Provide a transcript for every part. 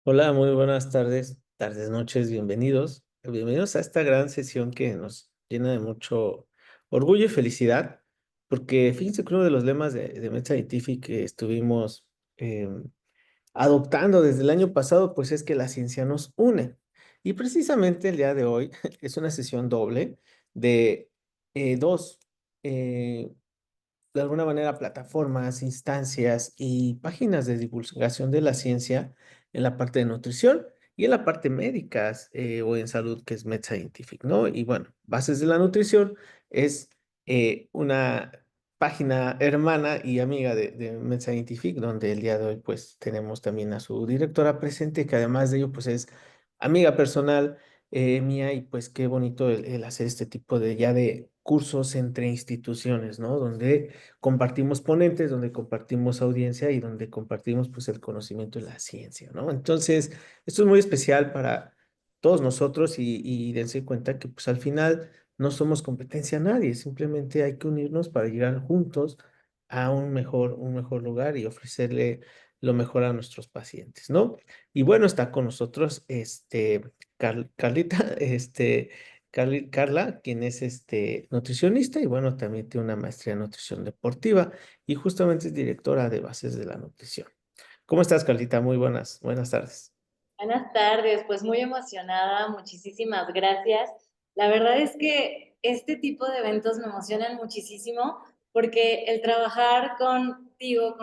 Hola, muy buenas tardes, noches, bienvenidos. Bienvenidos a esta gran sesión que nos llena de mucho orgullo y felicidad, porque fíjense que uno de los lemas de Med Scientific que estuvimos eh, adoptando desde el año pasado, pues es que la ciencia nos une. Y precisamente el día de hoy es una sesión doble de dos. eh, de alguna manera plataformas, instancias y páginas de divulgación de la ciencia en la parte de nutrición y en la parte médicas o en salud, que es Med Scientific, ¿no? Y bueno, Bases de la Nutrición es una página hermana y amiga de Med Scientific, donde el día de hoy pues tenemos también a su directora presente, que además de ello pues es amiga personal mía, y pues qué bonito el hacer este tipo de ya de cursos entre instituciones, ¿no? Donde compartimos ponentes, donde compartimos audiencia y donde compartimos pues el conocimiento de la ciencia, ¿no? Entonces, esto es muy especial para todos nosotros y dense cuenta que pues al final no somos competencia a nadie, simplemente hay que unirnos para llegar juntos a un mejor lugar y ofrecerle lo mejor a nuestros pacientes, ¿no? Y bueno, está con nosotros Carlita, Carla, quien es nutricionista y bueno, también tiene una maestría en nutrición deportiva y justamente es directora de Bases de la Nutrición. ¿Cómo estás, Carlita? Muy buenas tardes. Buenas tardes, pues muy emocionada, muchísimas gracias. La verdad es que este tipo de eventos me emocionan muchísimo porque el trabajar contigo,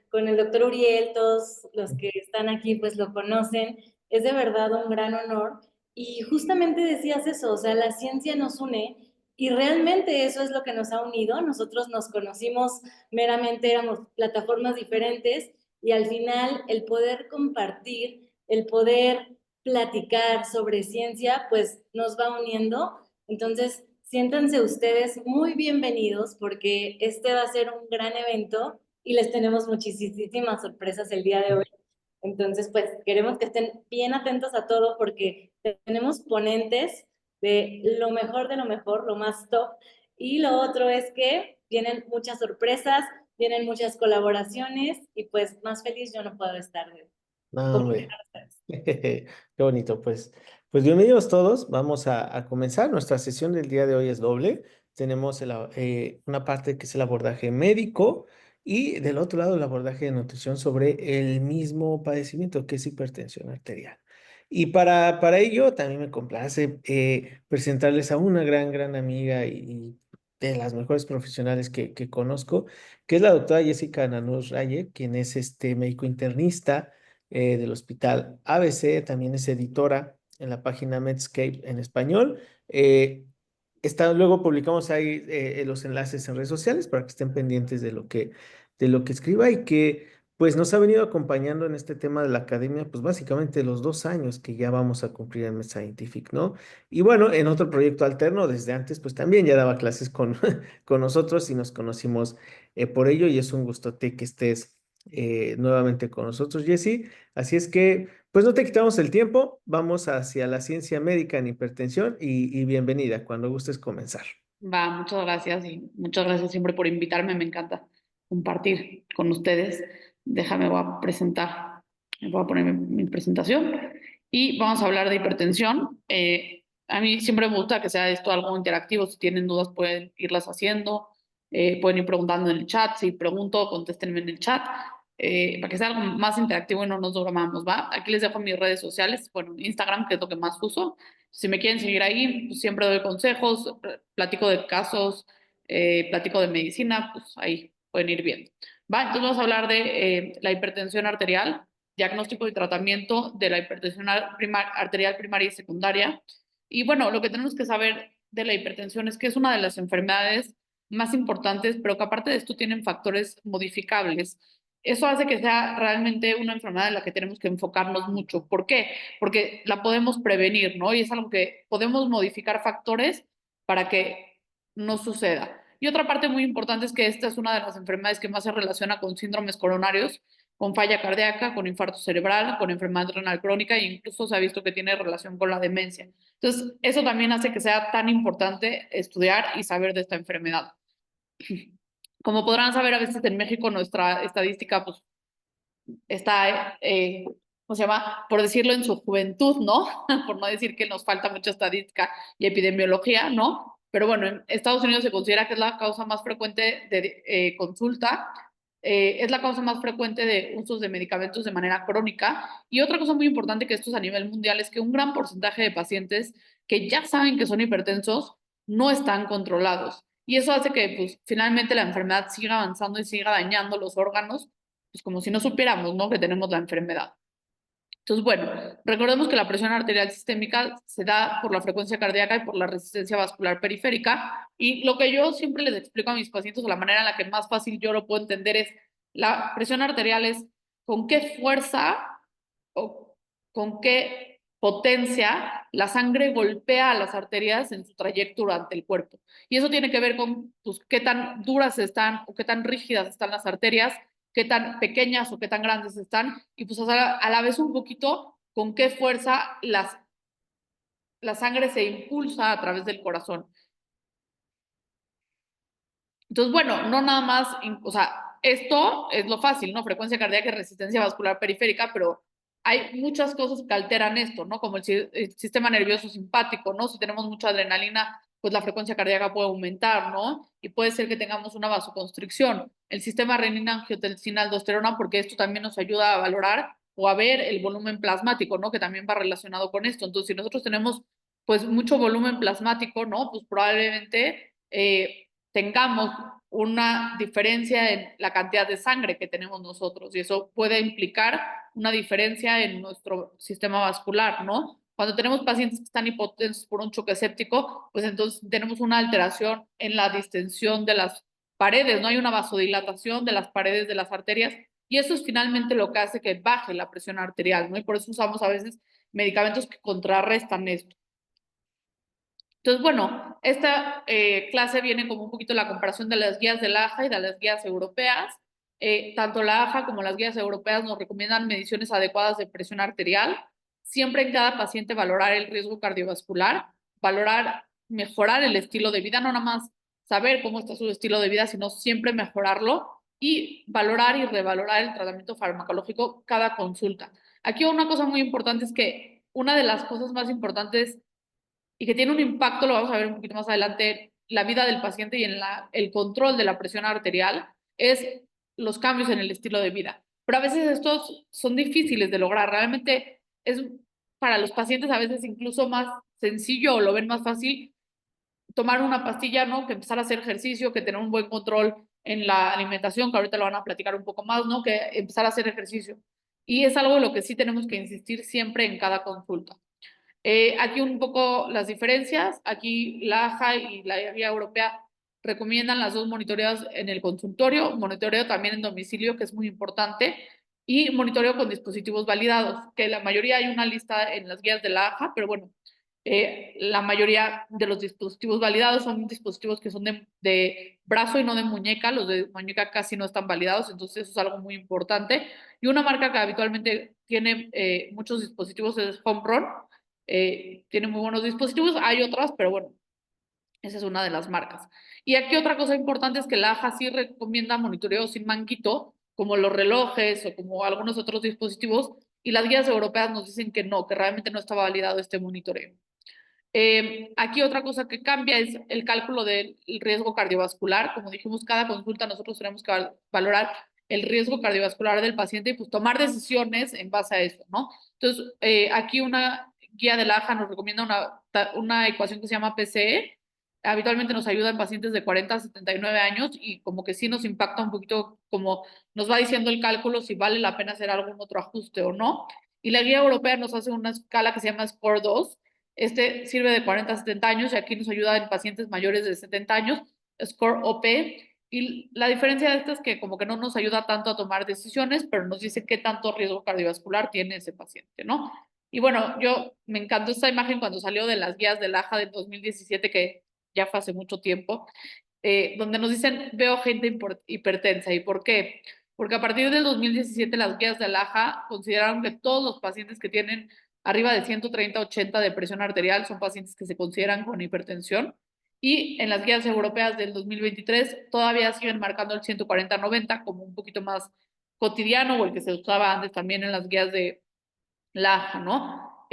con el doctor Uriel, todos los que están aquí pues lo conocen, es de verdad un gran honor. Y justamente decías eso, o sea, la ciencia nos une y realmente eso es lo que nos ha unido. Nosotros nos conocimos meramente, éramos plataformas diferentes y al final el poder compartir, el poder platicar sobre ciencia, pues nos va uniendo. Entonces, siéntanse ustedes muy bienvenidos porque este va a ser un gran evento y les tenemos muchísimas sorpresas el día de hoy. Entonces, pues queremos que estén bien atentos a todo porque tenemos ponentes de lo mejor, lo más top. Y lo otro es que vienen muchas sorpresas, vienen muchas colaboraciones y pues más feliz yo no puedo estar de No, hombre. conversar. Qué bonito, pues bienvenidos todos. Vamos a comenzar. Nuestra sesión del día de hoy es doble. Tenemos una parte que es el abordaje médico y del otro lado el abordaje de nutrición sobre el mismo padecimiento que es hipertensión arterial. Y para ello también me complace presentarles a una gran amiga y de las mejores profesionales que conozco, que es la doctora Jessica Nanús Raye, quien es médico internista del Hospital ABC, también es editora en la página Medscape en español. Luego publicamos ahí los enlaces en redes sociales para que estén pendientes de lo que escriba y que pues nos ha venido acompañando en este tema de la academia, pues básicamente los 2 años que ya vamos a cumplir en Med Scientific, ¿no? Y bueno, en otro proyecto alterno, desde antes, pues también ya daba clases con nosotros y nos conocimos por ello y es un gustote que estés nuevamente con nosotros, Jesse. Así es que, pues no te quitamos el tiempo, vamos hacia la ciencia médica en hipertensión y bienvenida cuando gustes comenzar. Va, muchas gracias y muchas gracias siempre por invitarme. Me encanta compartir con ustedes. Déjame, voy a presentar, voy a poner mi presentación y vamos a hablar de hipertensión. A mí siempre me gusta que sea esto algo interactivo. Si tienen dudas pueden irlas haciendo, pueden ir preguntando en el chat. Si pregunto, contéstenme en el chat para que sea algo más interactivo y no nos durmamos, ¿va? Aquí les dejo mis redes sociales, bueno, Instagram, que es lo que más uso. Si me quieren seguir ahí, pues siempre doy consejos, platico de casos, platico de medicina, pues ahí pueden ir viendo. Va, entonces vamos a hablar de la hipertensión arterial, diagnóstico y tratamiento de la hipertensión arterial primaria y secundaria. Y bueno, lo que tenemos que saber de la hipertensión es que es una de las enfermedades más importantes, pero que aparte de esto tienen factores modificables. Eso hace que sea realmente una enfermedad en la que tenemos que enfocarnos mucho. ¿Por qué? Porque la podemos prevenir, ¿no? Y es algo que podemos modificar factores para que no suceda. Y otra parte muy importante es que esta es una de las enfermedades que más se relaciona con síndromes coronarios, con falla cardíaca, con infarto cerebral, con enfermedad renal crónica e incluso se ha visto que tiene relación con la demencia. Entonces, eso también hace que sea tan importante estudiar y saber de esta enfermedad. Como podrán saber, a veces en México nuestra estadística pues, está ¿cómo se llama? Por decirlo en su juventud, ¿no? Por no decir que nos falta mucha estadística y epidemiología, ¿no? Pero bueno, en Estados Unidos se considera que es la causa más frecuente de consulta, es la causa más frecuente de usos de medicamentos de manera crónica. Y otra cosa muy importante que esto es a nivel mundial es que un gran porcentaje de pacientes que ya saben que son hipertensos no están controlados. Y eso hace que pues, finalmente la enfermedad siga avanzando y siga dañando los órganos, pues como si no supiéramos, ¿no? Que tenemos la enfermedad. Entonces, bueno, recordemos que la presión arterial sistémica se da por la frecuencia cardíaca y por la resistencia vascular periférica. Y lo que yo siempre les explico a mis pacientes, o la manera en la que más fácil yo lo puedo entender es, la presión arterial es con qué fuerza o con qué potencia la sangre golpea a las arterias en su trayecto durante el cuerpo. Y eso tiene que ver con pues, qué tan duras están o qué tan rígidas están las arterias, qué tan pequeñas o qué tan grandes están, y pues a la vez un poquito con qué fuerza la sangre se impulsa a través del corazón. Entonces, bueno, no nada más, o sea, esto es lo fácil, ¿no? Frecuencia cardíaca y resistencia vascular periférica, pero hay muchas cosas que alteran esto, ¿no? Como el sistema nervioso simpático, ¿no? Si tenemos mucha adrenalina, pues la frecuencia cardíaca puede aumentar, ¿no? Y puede ser que tengamos una vasoconstricción. El sistema renina, angiotensina, aldosterona, porque esto también nos ayuda a valorar o a ver el volumen plasmático, ¿no? Que también va relacionado con esto. Entonces, si nosotros tenemos, pues, mucho volumen plasmático, ¿no? Pues probablemente tengamos una diferencia en la cantidad de sangre que tenemos nosotros y eso puede implicar una diferencia en nuestro sistema vascular, ¿no? Cuando tenemos pacientes que están hipotensos por un choque séptico, pues entonces tenemos una alteración en la distensión de las paredes, no hay una vasodilatación de las paredes de las arterias y eso es finalmente lo que hace que baje la presión arterial, ¿no? Y por eso usamos a veces medicamentos que contrarrestan esto. Entonces, bueno, esta clase viene como un poquito la comparación de las guías de la AJA y de las guías europeas. Tanto la AJA como las guías europeas nos recomiendan mediciones adecuadas de presión arterial. Siempre en cada paciente valorar el riesgo cardiovascular, valorar, mejorar el estilo de vida, no nada más saber cómo está su estilo de vida, sino siempre mejorarlo y valorar y revalorar el tratamiento farmacológico cada consulta. Aquí una cosa muy importante es que una de las cosas más importantes y que tiene un impacto, lo vamos a ver un poquito más adelante, la vida del paciente y en el control de la presión arterial, es los cambios en el estilo de vida. Pero a veces estos son difíciles de lograr. Realmente es para los pacientes a veces incluso más sencillo o lo ven más fácil tomar una pastilla, ¿no? Que empezar a hacer ejercicio, que tener un buen control en la alimentación, que ahorita lo van a platicar un poco más, ¿no? Que empezar a hacer ejercicio. Y es algo de lo que sí tenemos que insistir siempre en cada consulta. Aquí un poco las diferencias. Aquí la AJA y la guía europea recomiendan las dos monitoreos en el consultorio, monitoreo también en domicilio, que es muy importante, y monitoreo con dispositivos validados, que la mayoría hay una lista en las guías de la AJA, pero bueno, la mayoría de los dispositivos validados son dispositivos que son de brazo y no de muñeca, los de muñeca casi no están validados, entonces eso es algo muy importante. Y una marca que habitualmente tiene muchos dispositivos es Home tiene muy buenos dispositivos, hay otras, pero bueno, esa es una de las marcas. Y aquí otra cosa importante es que la AJA sí recomienda monitoreo sin manguito, como los relojes o como algunos otros dispositivos, y las guías europeas nos dicen que no, que realmente no está validado este monitoreo. Aquí otra cosa que cambia es el cálculo del riesgo cardiovascular. Como dijimos, cada consulta nosotros tenemos que valorar el riesgo cardiovascular del paciente y pues tomar decisiones en base a eso, ¿no? Entonces, aquí una guía de la AJA nos recomienda una ecuación que se llama PCE. Habitualmente nos ayuda en pacientes de 40 a 79 años y como que sí nos impacta un poquito, como nos va diciendo el cálculo si vale la pena hacer algún otro ajuste o no. Y la guía europea nos hace una escala que se llama Score 2. Este sirve de 40 a 70 años y aquí nos ayuda en pacientes mayores de 70 años, Score OP. Y la diferencia de esto es que como que no nos ayuda tanto a tomar decisiones, pero nos dice qué tanto riesgo cardiovascular tiene ese paciente, ¿no? Y bueno, yo me encantó esta imagen cuando salió de las guías del AJA del 2017, que ya fue hace mucho tiempo, donde nos dicen, veo gente hipertensa. ¿Y por qué? Porque a partir del 2017 las guías de la AJA consideraron que todos los pacientes que tienen arriba de 130-80 de presión arterial son pacientes que se consideran con hipertensión. Y en las guías europeas del 2023 todavía siguen marcando el 140-90 como un poquito más cotidiano o el que se usaba antes también en las guías la AJA, ¿no?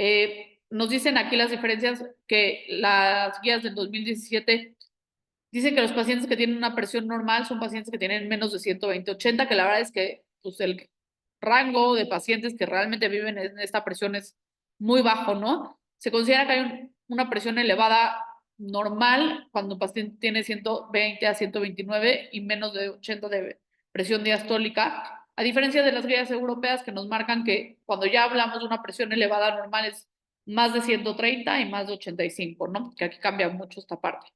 Nos dicen aquí las diferencias que las guías del 2017 dicen que los pacientes que tienen una presión normal son pacientes que tienen menos de 120/80, que la verdad es que pues, el rango de pacientes que realmente viven en esta presión es muy bajo, ¿no? Se considera que hay una presión elevada normal cuando un paciente tiene 120/129 y menos de 80 de presión diastólica, a diferencia de las guías europeas que nos marcan que cuando ya hablamos de una presión elevada normal es más de 130 y más de 85, ¿no? Que aquí cambia mucho esta parte.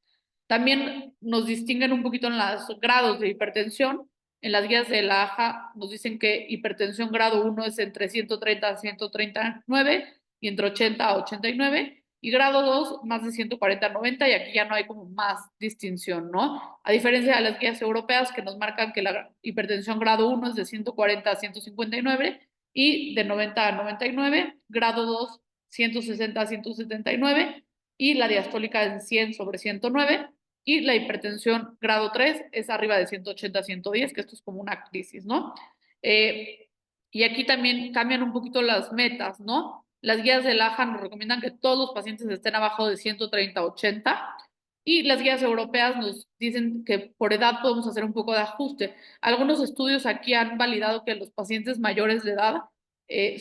También nos distinguen un poquito en los grados de hipertensión. En las guías de la AJA nos dicen que hipertensión grado 1 es entre 130 a 139 y entre 80 a 89, y grado 2 más de 140 a 90, y aquí ya no hay como más distinción, ¿no? A diferencia de las guías europeas que nos marcan que la hipertensión grado 1 es de 140 a 159 y de 90 a 99, grado 2 160 a 179 y la diastólica en 100/109, y la hipertensión grado 3 es arriba de 180/110, que esto es como una crisis, ¿no? Y aquí también cambian un poquito las metas, ¿no? Las guías del AJA nos recomiendan que todos los pacientes estén abajo de 130/80, y las guías europeas nos dicen que por edad podemos hacer un poco de ajuste. Algunos estudios aquí han validado que los pacientes mayores de edad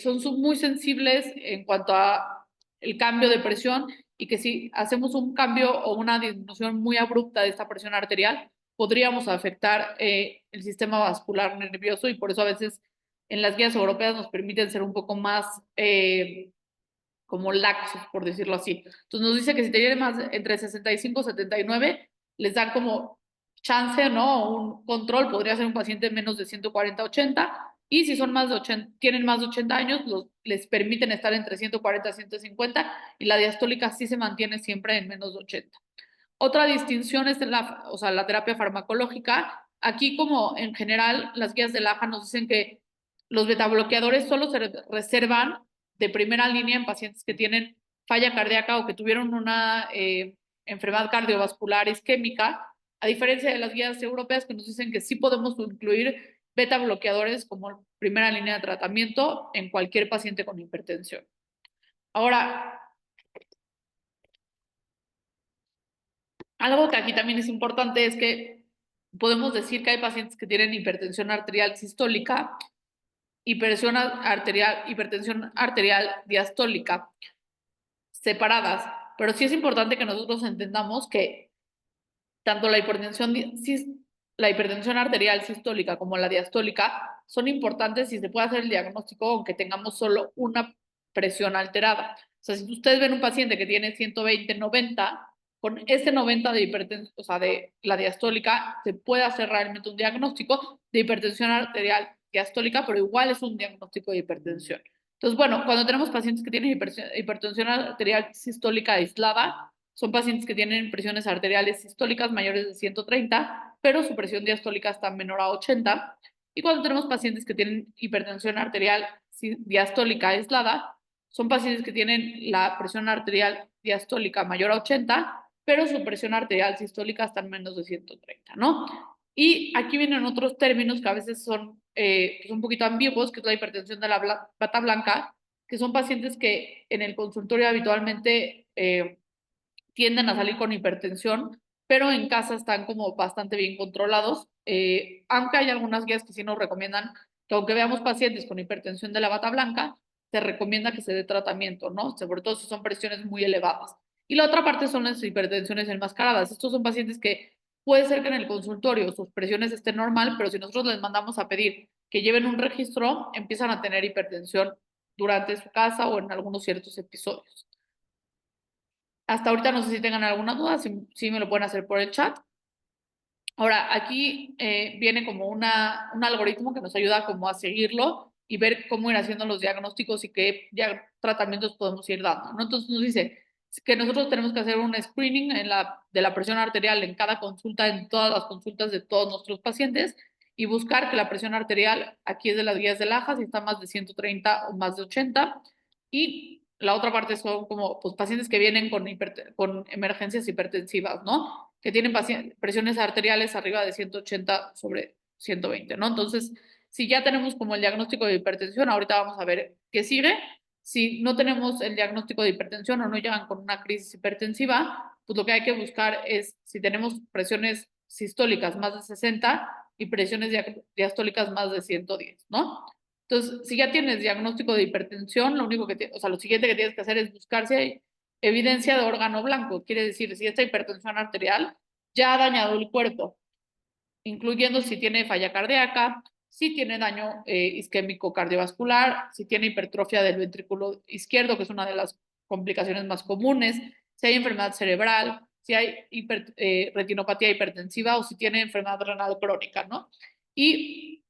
son muy sensibles en cuanto a el cambio de presión, y que si hacemos un cambio o una disminución muy abrupta de esta presión arterial, podríamos afectar el sistema vascular nervioso, y por eso a veces en las guías europeas nos permiten ser un poco más como laxos, por decirlo así. Entonces nos dice que si tienen más entre 65 y 79, les dan como chance, ¿no? Un control, podría ser un paciente menos de 140/80, y si son más de 80, tienen más de 80 años, les permiten estar entre 140 y 150, y la diastólica sí se mantiene siempre en menos de 80. Otra distinción es o sea, la terapia farmacológica. Aquí, como en general, las guías del AJA nos dicen que los betabloqueadores solo se reservan de primera línea en pacientes que tienen falla cardíaca o que tuvieron una enfermedad cardiovascular isquémica, a diferencia de las guías europeas que nos dicen que sí podemos incluir betabloqueadores como primera línea de tratamiento en cualquier paciente con hipertensión. Ahora, algo que aquí también es importante es que podemos decir que hay pacientes que tienen hipertensión arterial sistólica, hipertensión arterial diastólica separadas, pero sí es importante que nosotros entendamos que tanto la hipertensión arterial sistólica como la diastólica son importantes y se puede hacer el diagnóstico aunque tengamos solo una presión alterada. O sea, si ustedes ven un paciente que tiene 120/90, con ese 90 de hipertensión, o sea, de la diastólica, se puede hacer realmente un diagnóstico de hipertensión arterial diastólica, pero igual es un diagnóstico de hipertensión. Entonces, bueno, cuando tenemos pacientes que tienen hipertensión arterial sistólica aislada, son pacientes que tienen presiones arteriales sistólicas mayores de 130, pero su presión diastólica está menor a 80. Y cuando tenemos pacientes que tienen hipertensión arterial diastólica aislada, son pacientes que tienen la presión arterial diastólica mayor a 80, pero su presión arterial sistólica está en menos de 130, ¿no? Y aquí vienen otros términos que a veces son un poquito ambiguos, que es la hipertensión de la bata blanca, que son pacientes que en el consultorio habitualmente tienden a salir con hipertensión, pero en casa están como bastante bien controlados, aunque hay algunas guías que sí nos recomiendan que aunque veamos pacientes con hipertensión de la bata blanca, se recomienda que se dé tratamiento, ¿no? Sobre todo si son presiones muy elevadas. Y la otra parte son las hipertensiones enmascaradas. Estos son pacientes que puede ser que en el consultorio sus presiones estén normal, pero si nosotros les mandamos a pedir que lleven un registro, empiezan a tener hipertensión durante su casa o en algunos ciertos episodios. Hasta ahorita no sé si tengan alguna duda, si me lo pueden hacer por el chat. Ahora, aquí viene como un algoritmo que nos ayuda como a seguirlo y ver cómo ir haciendo los diagnósticos y qué tratamientos podemos ir dando, ¿no? Entonces nos dice que nosotros tenemos que hacer un screening de la presión arterial en cada consulta, en todas las consultas de todos nuestros pacientes, y buscar que la presión arterial, aquí es de las guías del AJA, si está más de 130 o más de 80, y la otra parte son como pues, pacientes que vienen con emergencias hipertensivas, ¿no? Que tienen presiones arteriales arriba de 180/120, ¿no? Entonces, si ya tenemos como el diagnóstico de hipertensión, ahorita vamos a ver qué sigue. Si no tenemos el diagnóstico de hipertensión o no llegan con una crisis hipertensiva, pues lo que hay que buscar es si tenemos presiones sistólicas más de 60 y presiones diastólicas más de 110, ¿no? Entonces, si ya tienes diagnóstico de hipertensión, lo único que, o sea, lo siguiente que tienes que hacer es buscar si hay evidencia de órgano blanco. Quiere decir, si esta hipertensión arterial ya ha dañado el cuerpo, incluyendo si tiene falla cardíaca, si tiene daño isquémico cardiovascular, si tiene hipertrofia del ventrículo izquierdo, que es una de las complicaciones más comunes, si hay enfermedad cerebral, si hay retinopatía hipertensiva o si tiene enfermedad renal crónica, ¿no? Y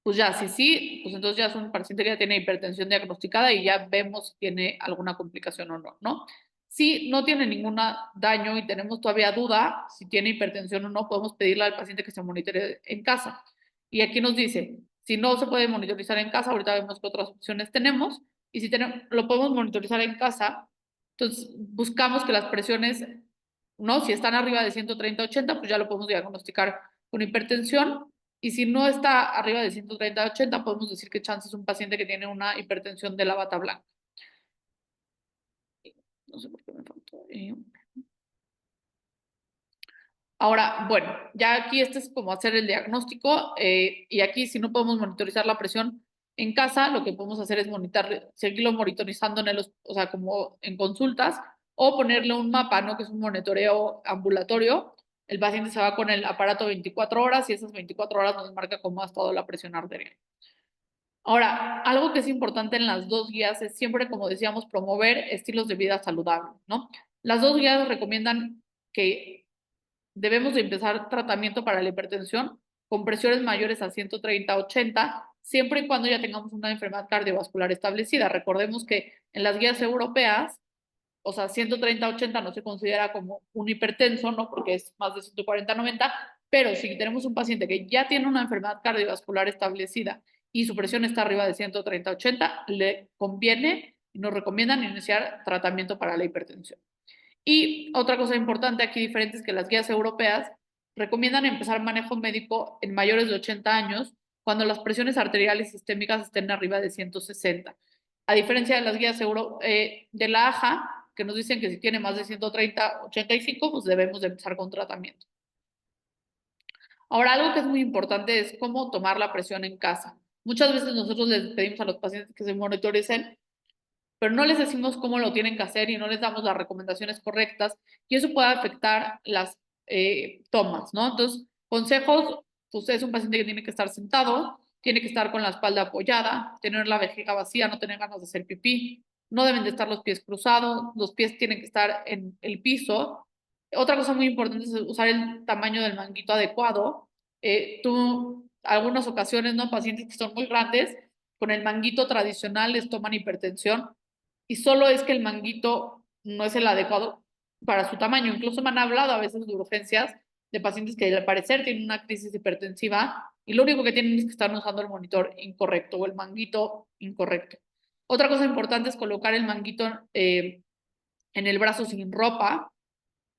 pues ya, si sí, pues entonces ya es un paciente que ya tiene hipertensión diagnosticada y ya vemos si tiene alguna complicación o no, ¿no? Si no tiene ningún daño y tenemos todavía duda si tiene hipertensión o no, podemos pedirle al paciente que se monitoree en casa. Y aquí nos dice, si no se puede monitorizar en casa, ahorita vemos qué otras opciones tenemos, y si lo podemos monitorizar en casa, entonces buscamos que las presiones, ¿no? Si están arriba de 130-80, pues ya lo podemos diagnosticar con hipertensión, y si no está arriba de 130-80, podemos decir que chance es un paciente que tiene una hipertensión de la bata blanca. No sé por qué me faltó. Ahora, bueno, ya aquí este es como hacer el diagnóstico y aquí si no podemos monitorizar la presión en casa, lo que podemos hacer es seguirlo monitorizando o sea, como en consultas o ponerle un mapa, ¿no? Que es un monitoreo ambulatorio. El paciente se va con el aparato 24 horas y esas 24 horas nos marca cómo ha estado la presión arterial. Ahora, algo que es importante en las dos guías es siempre, como decíamos, promover estilos de vida saludables, ¿no? Las dos guías recomiendan que debemos de empezar tratamiento para la hipertensión con presiones mayores a 130-80, siempre y cuando ya tengamos una enfermedad cardiovascular establecida. Recordemos que en las guías europeas, o sea, 130-80 no se considera como un hipertenso, ¿no? Porque es más de 140-90, pero si tenemos un paciente que ya tiene una enfermedad cardiovascular establecida y su presión está arriba de 130-80, le conviene y nos recomiendan iniciar tratamiento para la hipertensión. Y otra cosa importante aquí, diferente, es que las guías europeas recomiendan empezar manejo médico en mayores de 80 años cuando las presiones arteriales sistémicas estén arriba de 160. A diferencia de las guías de la AJA, que nos dicen que si tiene más de 130-85, pues debemos de empezar con tratamiento. Ahora, algo que es muy importante es cómo tomar la presión en casa. Muchas veces nosotros les pedimos a los pacientes que se monitoricen, pero no les decimos cómo lo tienen que hacer y no les damos las recomendaciones correctas y eso puede afectar las tomas, ¿no? Entonces, consejos, usted es un paciente que tiene que estar sentado, tiene que estar con la espalda apoyada, tener la vejiga vacía, no tener ganas de hacer pipí, no deben de estar los pies cruzados, los pies tienen que estar en el piso. Otra cosa muy importante es usar el tamaño del manguito adecuado. Algunas ocasiones, ¿no? Pacientes que son muy grandes, con el manguito tradicional les toman hipertensión y solo es que el manguito no es el adecuado para su tamaño. Incluso me han hablado a veces de urgencias de pacientes que al parecer tienen una crisis hipertensiva y lo único que tienen es que están usando el monitor incorrecto o el manguito incorrecto. Otra cosa importante es colocar el manguito en el brazo sin ropa.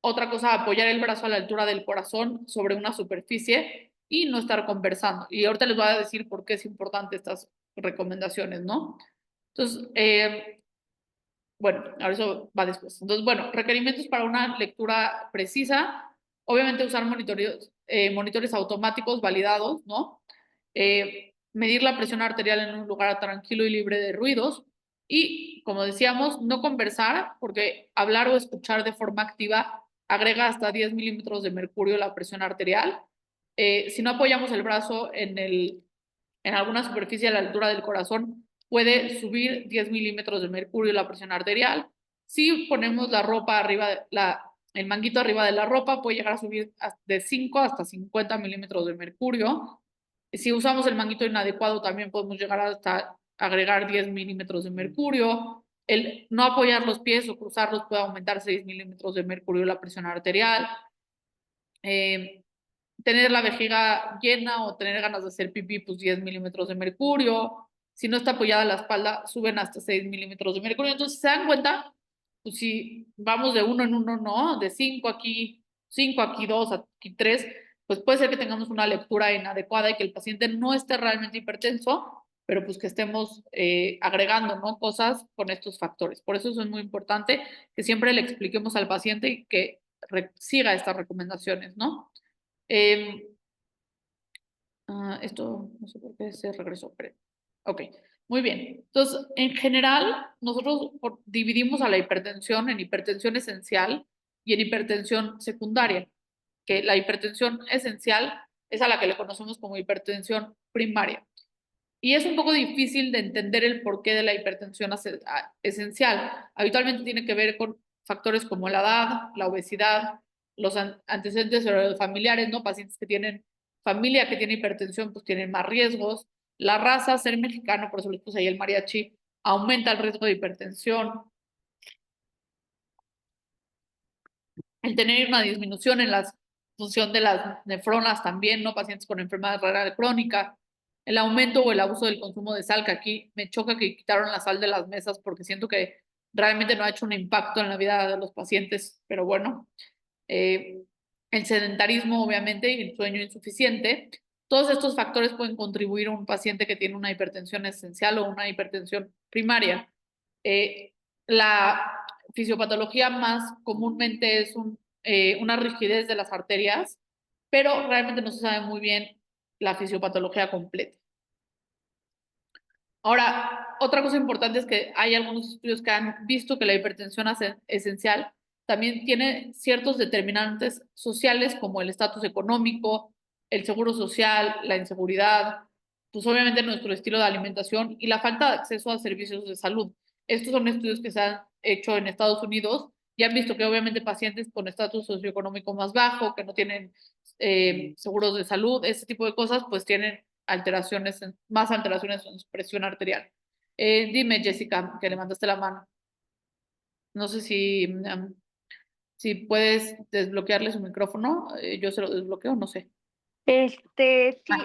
Otra cosa, apoyar el brazo a la altura del corazón sobre una superficie y no estar conversando. Y ahorita les voy a decir por qué es importante estas recomendaciones, ¿no? Entonces, bueno, ahora eso va después. Entonces, bueno, requerimientos para una lectura precisa. Obviamente usar monitores automáticos validados, ¿no? Medir la presión arterial en un lugar tranquilo y libre de ruidos. Y, como decíamos, no conversar, porque hablar o escuchar de forma activa agrega hasta 10 milímetros de mercurio a la presión arterial. Si no apoyamos el brazo en alguna superficie a la altura del corazón, puede subir 10 milímetros de mercurio la presión arterial. Si ponemos la ropa arriba, el manguito arriba de la ropa, puede llegar a subir de 5 hasta 50 milímetros de mercurio. Si usamos el manguito inadecuado, también podemos llegar hasta agregar 10 milímetros de mercurio. El no apoyar los pies o cruzarlos puede aumentar 6 milímetros de mercurio la presión arterial. Tener la vejiga llena o tener ganas de hacer pipí, pues 10 milímetros de mercurio. Si no está apoyada la espalda, suben hasta 6 milímetros de mercurio. Entonces, ¿se dan cuenta? Pues si vamos de uno en uno, no, de 5 aquí 2, aquí 3, pues puede ser que tengamos una lectura inadecuada y que el paciente no esté realmente hipertenso pero pues que estemos agregando, ¿no? Cosas con estos factores. Por eso es muy importante que siempre le expliquemos al paciente y que siga estas recomendaciones, ¿no? Esto no sé por qué se regresó, pero ok, muy bien. Entonces, en general, nosotros dividimos a la hipertensión en hipertensión esencial y en hipertensión secundaria, que la hipertensión esencial es a la que le conocemos como hipertensión primaria. Y es un poco difícil de entender el porqué de la hipertensión esencial. Habitualmente tiene que ver con factores como la edad, la obesidad, los antecedentes familiares, ¿no? Pacientes que tienen familia que tiene hipertensión, pues tienen más riesgos. La raza, ser mexicano, por eso les puse ahí el mariachi, aumenta el riesgo de hipertensión. El tener una disminución en la función de las nefronas también, ¿no? Pacientes con enfermedad renal crónica. El aumento o el abuso del consumo de sal, que aquí me choca que quitaron la sal de las mesas porque siento que realmente no ha hecho un impacto en la vida de los pacientes, pero bueno. El sedentarismo, obviamente, y el sueño insuficiente. Todos estos factores pueden contribuir a un paciente que tiene una hipertensión esencial o una hipertensión primaria. La fisiopatología más comúnmente es una rigidez de las arterias, pero realmente no se sabe muy bien la fisiopatología completa. Ahora, otra cosa importante es que hay algunos estudios que han visto que la hipertensión esencial también tiene ciertos determinantes sociales como el estatus económico, el seguro social, la inseguridad, pues obviamente nuestro estilo de alimentación y la falta de acceso a servicios de salud. Estos son estudios que se han hecho en Estados Unidos y han visto que obviamente pacientes con estatus socioeconómico más bajo, que no tienen seguros de salud, ese tipo de cosas, pues tienen más alteraciones en su presión arterial. Dime, Jessica, que levantaste la mano. No sé si puedes desbloquearle su micrófono. Yo se lo desbloqueo, no sé. Sí,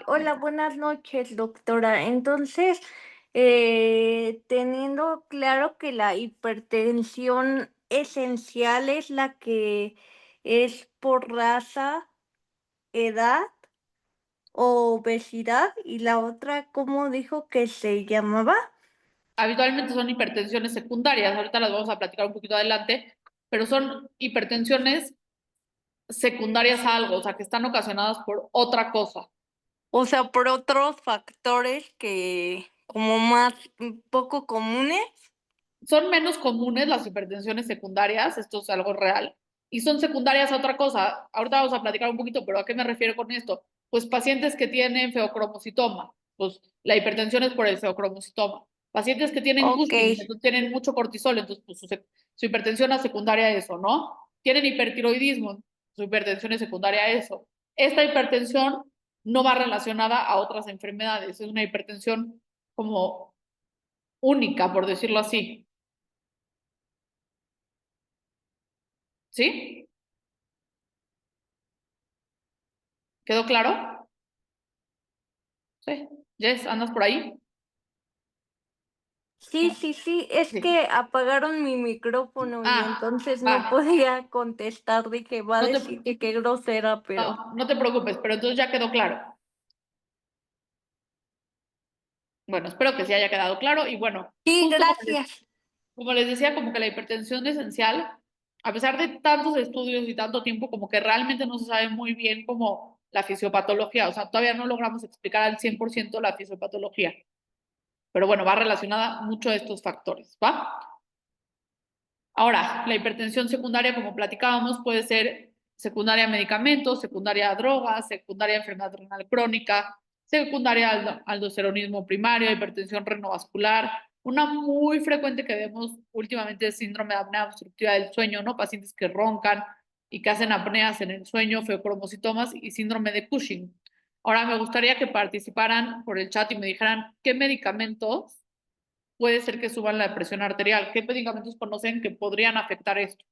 hola, buenas noches, doctora. Entonces, teniendo claro que la hipertensión esencial es la que es por raza, edad o obesidad, y la otra, ¿cómo dijo que se llamaba? Habitualmente son hipertensiones secundarias, ahorita las vamos a platicar un poquito adelante, pero son hipertensiones secundarias a algo, o sea, que están ocasionadas por otra cosa. O sea, por otros factores como más poco comunes. Son menos comunes las hipertensiones secundarias, esto es algo real, y son secundarias a otra cosa. Ahorita vamos a platicar un poquito, pero ¿a qué me refiero con esto? Pues pacientes que tienen feocromocitoma, pues la hipertensión es por el feocromocitoma. Pacientes que tienen Ok. Cushing, entonces tienen mucho cortisol, entonces pues su hipertensión es secundaria a eso, ¿no? Tienen hipertiroidismo, su hipertensión es secundaria a eso. Esta hipertensión no va relacionada a otras enfermedades, es una hipertensión como única, por decirlo así. ¿Sí? ¿Quedó claro? Sí. Jess, ¿andas por ahí? Sí, es Sí. que apagaron mi micrófono y entonces no Va. podía contestar. Dije, va a No te, decir que qué grosera, pero no te preocupes, pero entonces ya quedó claro. Bueno, espero que sí haya quedado claro. Y bueno, sí, justo gracias. como les decía, como que la hipertensión esencial, a pesar de tantos estudios y tanto tiempo, como que realmente no se sabe muy bien cómo la fisiopatología, o sea, todavía no logramos explicar al 100% la fisiopatología. Pero bueno, va relacionada mucho a estos factores, ¿va? Ahora, la hipertensión secundaria, como platicábamos, puede ser secundaria a medicamentos, secundaria a drogas, secundaria a enfermedad renal crónica, secundaria al aldosteronismo primario, hipertensión renovascular. Una muy frecuente que vemos últimamente es síndrome de apnea obstructiva del sueño, ¿no? Pacientes que roncan y que hacen apneas en el sueño, feocromocitomas y síndrome de Cushing. Ahora, me gustaría que participaran por el chat y me dijeran qué medicamentos puede ser que suban la presión arterial. ¿Qué medicamentos conocen que podrían afectar esto?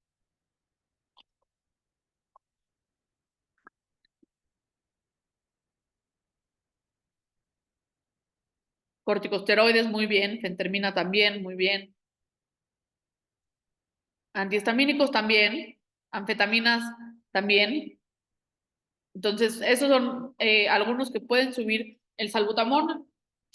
Corticosteroides, muy bien. Fentermina también, muy bien. Antihistamínicos también. Anfetaminas también. Entonces, esos son algunos que pueden subir. El salbutamol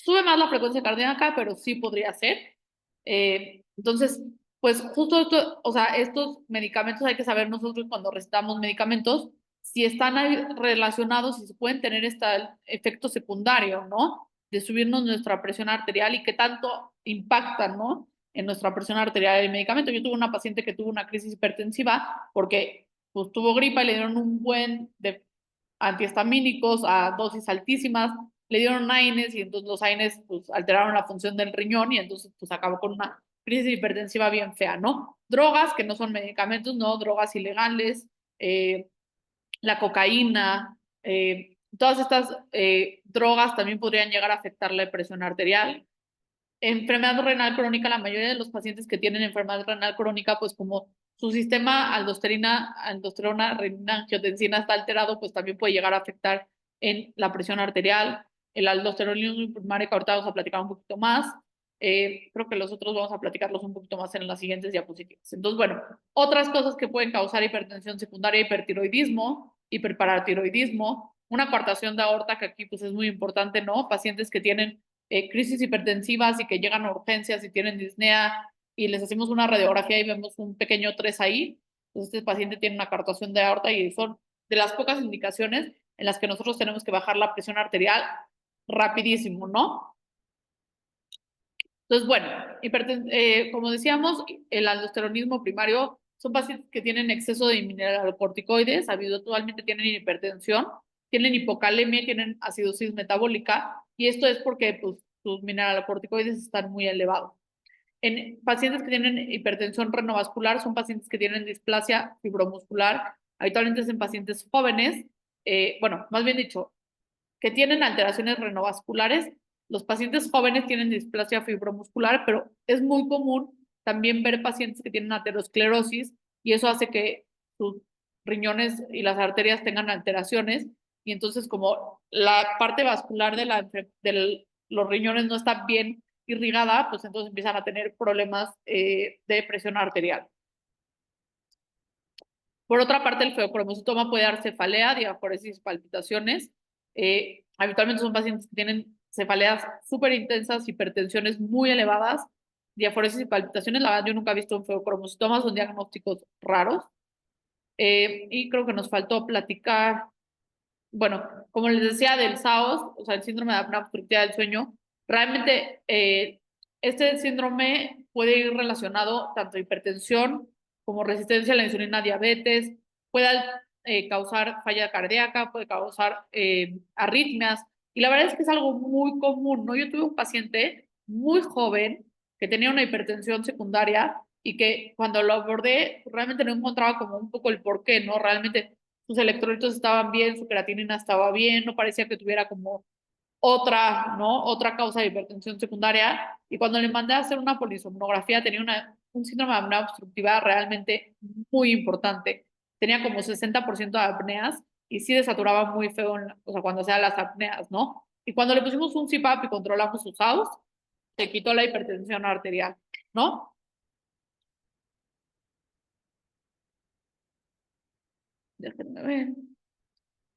Sube más la frecuencia cardíaca, pero sí podría ser. Entonces, pues justo esto, o sea, estos medicamentos hay que saber nosotros cuando recetamos medicamentos si están ahí relacionados, si se pueden tener este efecto secundario, ¿no? De subirnos nuestra presión arterial y qué tanto impactan, ¿no? En nuestra presión arterial el medicamento. Yo tuve una paciente que tuvo una crisis hipertensiva porque pues tuvo gripa y le dieron un buen de antihistamínicos a dosis altísimas, le dieron AINES y entonces los AINES pues alteraron la función del riñón y entonces pues acabó con una crisis hipertensiva bien fea, ¿no? Drogas que no son medicamentos, ¿no? Drogas ilegales, la cocaína, todas estas drogas también podrían llegar a afectar la presión arterial. Enfermedad renal crónica, la mayoría de los pacientes que tienen enfermedad renal crónica, pues como su sistema aldosterona, renina, angiotensina está alterado, pues también puede llegar a afectar en la presión arterial. El aldosteronismo primario, que ahorita vamos a platicar un poquito más. Creo que los otros vamos a platicarlos un poquito más en las siguientes diapositivas. Entonces, bueno, otras cosas que pueden causar hipertensión secundaria, hipertiroidismo, hiperparatiroidismo, una coartación de aorta, que aquí pues es muy importante, ¿no? Pacientes que tienen crisis hipertensivas y que llegan a urgencias y tienen disnea y les hacemos una radiografía y vemos un pequeño 3 ahí, entonces este paciente tiene una coartación de aorta y son de las pocas indicaciones en las que nosotros tenemos que bajar la presión arterial rapidísimo, ¿no? Entonces, bueno, como decíamos, el aldosteronismo primario son pacientes que tienen exceso de mineralocorticoides, habitualmente tienen hipertensión, tienen hipocalemia, tienen acidosis metabólica, y esto es porque pues, sus mineralocorticoides están muy elevados. En pacientes que tienen hipertensión renovascular son pacientes que tienen displasia fibromuscular, habitualmente es en pacientes jóvenes, bueno, más bien dicho, que tienen alteraciones renovasculares. Los pacientes jóvenes tienen displasia fibromuscular, pero es muy común también ver pacientes que tienen aterosclerosis y eso hace que sus riñones y las arterias tengan alteraciones y entonces como la parte vascular de los riñones no está bien irrigada, pues entonces empiezan a tener problemas de presión arterial. Por otra parte, el feocromocitoma puede dar cefalea, diaforesis, palpitaciones. Habitualmente son pacientes que tienen cefaleas súper intensas, hipertensiones muy elevadas, diaforesis y palpitaciones. La verdad, yo nunca he visto un feocromocitoma, son diagnósticos raros. Y creo que nos faltó platicar, bueno, como les decía, del SAOS, o sea, el síndrome de apnea obstructiva del sueño. Realmente, este síndrome puede ir relacionado tanto a hipertensión como resistencia a la insulina, diabetes, puede causar falla cardíaca, puede causar arritmias, y la verdad es que es algo muy común, ¿no? Yo tuve un paciente muy joven que tenía una hipertensión secundaria y que cuando lo abordé realmente no encontraba como un poco el porqué, ¿no? Realmente sus electrolitos estaban bien, su creatinina estaba bien, no parecía que tuviera como otra, ¿no? Otra causa de hipertensión secundaria. Y cuando le mandé a hacer una polisomnografía, tenía un síndrome de apnea obstructiva realmente muy importante. Tenía como 60% de apneas y sí desaturaba muy feo, o sea, cuando hacía las apneas, ¿no? Y cuando le pusimos un CPAP y controlamos sus AUS, se quitó la hipertensión arterial, ¿no? Déjenme ver.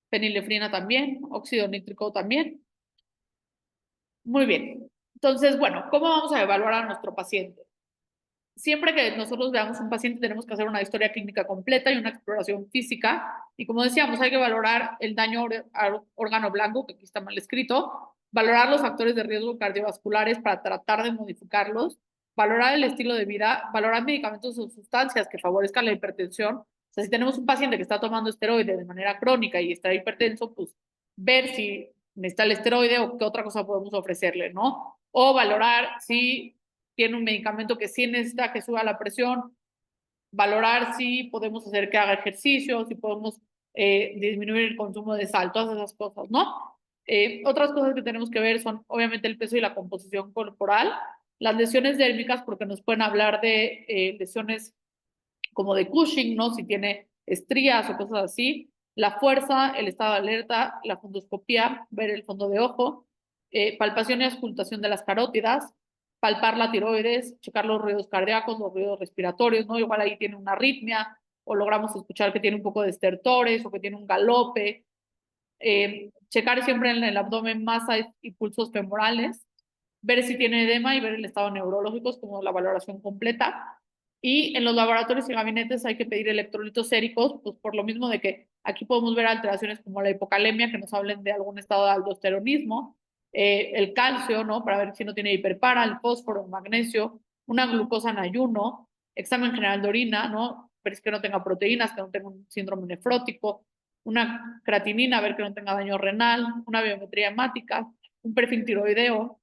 Fenilefrina también, óxido nítrico también. Muy bien. Entonces, bueno, ¿cómo vamos a evaluar a nuestro paciente? Siempre que nosotros veamos un paciente tenemos que hacer una historia clínica completa y una exploración física. Y como decíamos, hay que valorar el daño al órgano blanco, que aquí está mal escrito, valorar los factores de riesgo cardiovasculares para tratar de modificarlos, valorar el estilo de vida, valorar medicamentos o sustancias que favorezcan la hipertensión. O sea, si tenemos un paciente que está tomando esteroides de manera crónica y está hipertenso, pues ver si necesita el esteroide o qué otra cosa podemos ofrecerle, ¿no? O valorar si tiene un medicamento que sí necesita que suba la presión, valorar si podemos hacer que haga ejercicio, si podemos disminuir el consumo de sal, todas esas cosas, ¿no? Otras cosas que tenemos que ver son obviamente el peso y la composición corporal, las lesiones dérmicas, porque nos pueden hablar de lesiones como de Cushing, ¿no? Si tiene estrías o cosas así, la fuerza, el estado de alerta, la fundoscopía, ver el fondo de ojo, palpación y auscultación de las carótidas, palpar la tiroides, checar los ruidos cardíacos, los ruidos respiratorios, ¿no? Igual ahí tiene una arritmia, o logramos escuchar que tiene un poco de estertores o que tiene un galope. Checar siempre en el abdomen masa y pulsos femorales. ver si tiene edema y ver el estado neurológico, es como la valoración completa. Y en los laboratorios y gabinetes hay que pedir electrolitos séricos, pues por lo mismo de que aquí podemos ver alteraciones como la hipocalemia, que nos hablen de algún estado de aldosteronismo, el calcio, ¿no? Para ver si no tiene hiperpara, el fósforo, el magnesio, una glucosa en ayuno, examen general de orina, ¿no? Ver que no tenga proteínas, que no tenga un síndrome nefrótico, una creatinina, ver que no tenga daño renal, una biometría hemática, un perfil tiroideo,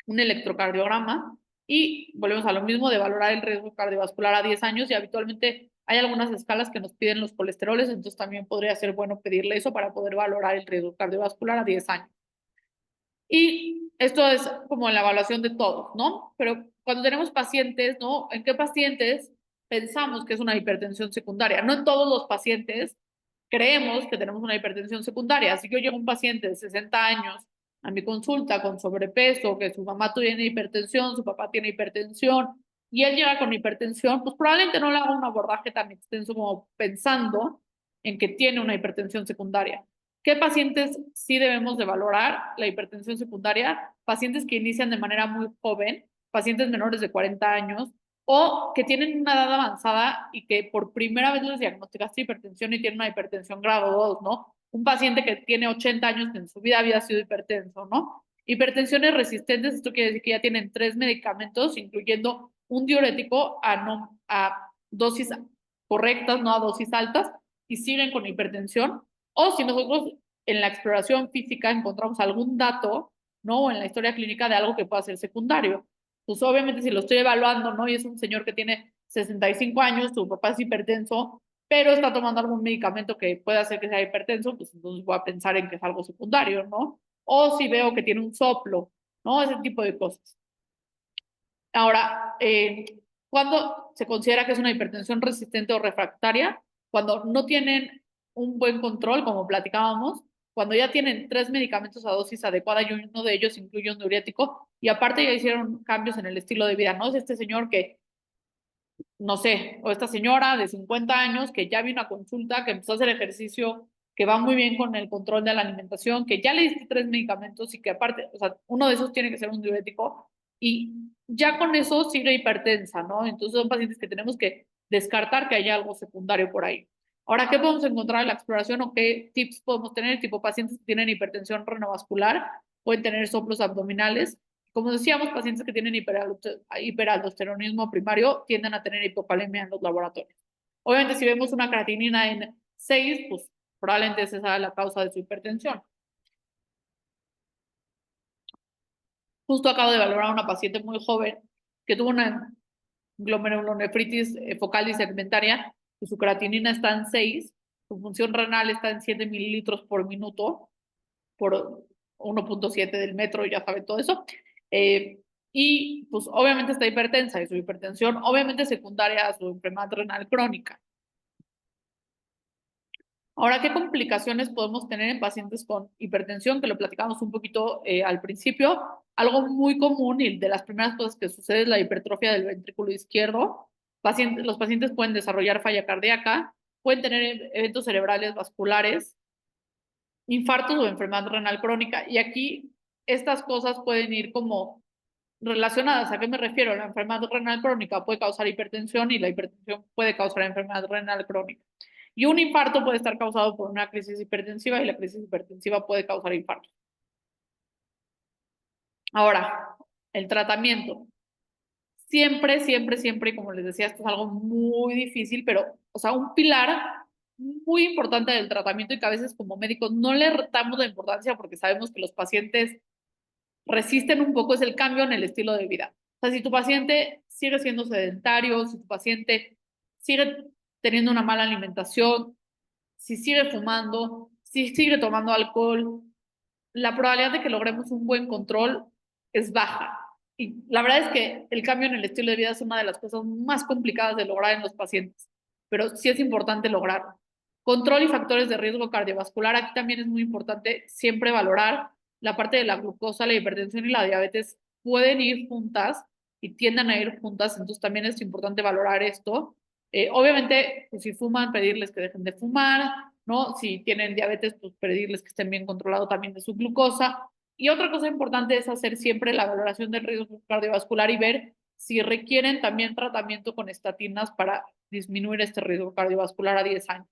un electrocardiograma y volvemos a lo mismo de valorar el riesgo cardiovascular a 10 años y habitualmente hay algunas escalas que nos piden los colesteroles, entonces también podría ser bueno pedirle eso para poder valorar el riesgo cardiovascular a 10 años. Y esto es como la evaluación de todos, ¿no? Pero cuando tenemos pacientes, ¿no? ¿En qué pacientes pensamos que es una hipertensión secundaria? No en todos los pacientes creemos que tenemos una hipertensión secundaria. Si yo llego a un paciente de 60 años a mi consulta con sobrepeso, que su mamá tiene hipertensión, su papá tiene hipertensión, y él llega con hipertensión, pues probablemente no le haga un abordaje tan extenso como pensando en que tiene una hipertensión secundaria. ¿Qué pacientes sí debemos de valorar la hipertensión secundaria? Pacientes que inician de manera muy joven, pacientes menores de 40 años, o que tienen una edad avanzada y que por primera vez les diagnosticaste hipertensión y tienen una hipertensión grado 2, ¿no? Un paciente que tiene 80 años que en su vida había sido hipertenso, ¿no? Hipertensiones resistentes, esto quiere decir que ya tienen 3 medicamentos, incluyendo un diurético a dosis correctas, no a dosis altas, y siguen con hipertensión. O si nosotros en la exploración física encontramos algún dato, ¿no? O en la historia clínica de algo que pueda ser secundario. Pues obviamente si lo estoy evaluando, ¿no? Y es un señor que tiene 65 años, su papá es hipertenso, pero está tomando algún medicamento que puede hacer que sea hipertenso, pues entonces voy a pensar en que es algo secundario, ¿no? O si veo que tiene un soplo, ¿no? Ese tipo de cosas. Ahora, ¿cuándo se considera que es una hipertensión resistente o refractaria? Cuando no tienen un buen control, como platicábamos, cuando ya tienen 3 medicamentos a dosis adecuada y uno de ellos incluye un diurético, y aparte ya hicieron cambios en el estilo de vida, ¿no? Es este señor que, no sé, o esta señora de 50 años que ya vino a consulta, que empezó a hacer ejercicio, que va muy bien con el control de la alimentación, que ya le diste 3 medicamentos y que aparte, o sea, uno de esos tiene que ser un diurético, y ya con eso sigue hipertensa, ¿no? Entonces son pacientes que tenemos que descartar que haya algo secundario por ahí. Ahora, ¿qué podemos encontrar en la exploración o qué tips podemos tener? Tipo pacientes que tienen hipertensión renovascular, pueden tener soplos abdominales. Como decíamos, pacientes que tienen hiperaldosteronismo primario tienden a tener hipocalemia en los laboratorios. Obviamente, si vemos una creatinina en 6, pues probablemente esa sea la causa de su hipertensión. Justo acabo de valorar a una paciente muy joven que tuvo una glomerulonefritis focal disegmentaria y su creatinina está en 6, su función renal está en 7 mililitros por minuto, por 1.7 del metro, ya saben todo eso. Y pues obviamente está hipertensa y su hipertensión obviamente secundaria a su enfermedad renal crónica. Ahora, ¿qué complicaciones podemos tener en pacientes con hipertensión? Que lo platicamos un poquito al principio. Algo muy común y de las primeras cosas que sucede es la hipertrofia del ventrículo izquierdo. Los pacientes pueden desarrollar falla cardíaca, pueden tener eventos cerebrales vasculares, infartos o enfermedad renal crónica. Y aquí estas cosas pueden ir como relacionadas. ¿A qué me refiero? La enfermedad renal crónica puede causar hipertensión y la hipertensión puede causar enfermedad renal crónica. Y un infarto puede estar causado por una crisis hipertensiva y la crisis hipertensiva puede causar infarto. Ahora, el tratamiento. Siempre, siempre, siempre, como les decía, esto es algo muy difícil, pero, o sea, un pilar muy importante del tratamiento y que a veces como médicos no le damos la importancia porque sabemos que los pacientes resisten un poco es el cambio en el estilo de vida. O sea, si tu paciente sigue siendo sedentario, si tu paciente sigue teniendo una mala alimentación, si sigue fumando, si sigue tomando alcohol, la probabilidad de que logremos un buen control es baja. Y la verdad es que el cambio en el estilo de vida es una de las cosas más complicadas de lograr en los pacientes, pero sí es importante lograrlo. Control y factores de riesgo cardiovascular. Aquí también es muy importante siempre valorar la parte de la glucosa, la hipertensión y la diabetes pueden ir juntas y tienden a ir juntas, entonces también es importante valorar esto. Obviamente, pues, si fuman, pedirles que dejen de fumar, ¿no? Si tienen diabetes, pues pedirles que estén bien controlados también de su glucosa. Y otra cosa importante es hacer siempre la valoración del riesgo cardiovascular y ver si requieren también tratamiento con estatinas para disminuir este riesgo cardiovascular a 10 años.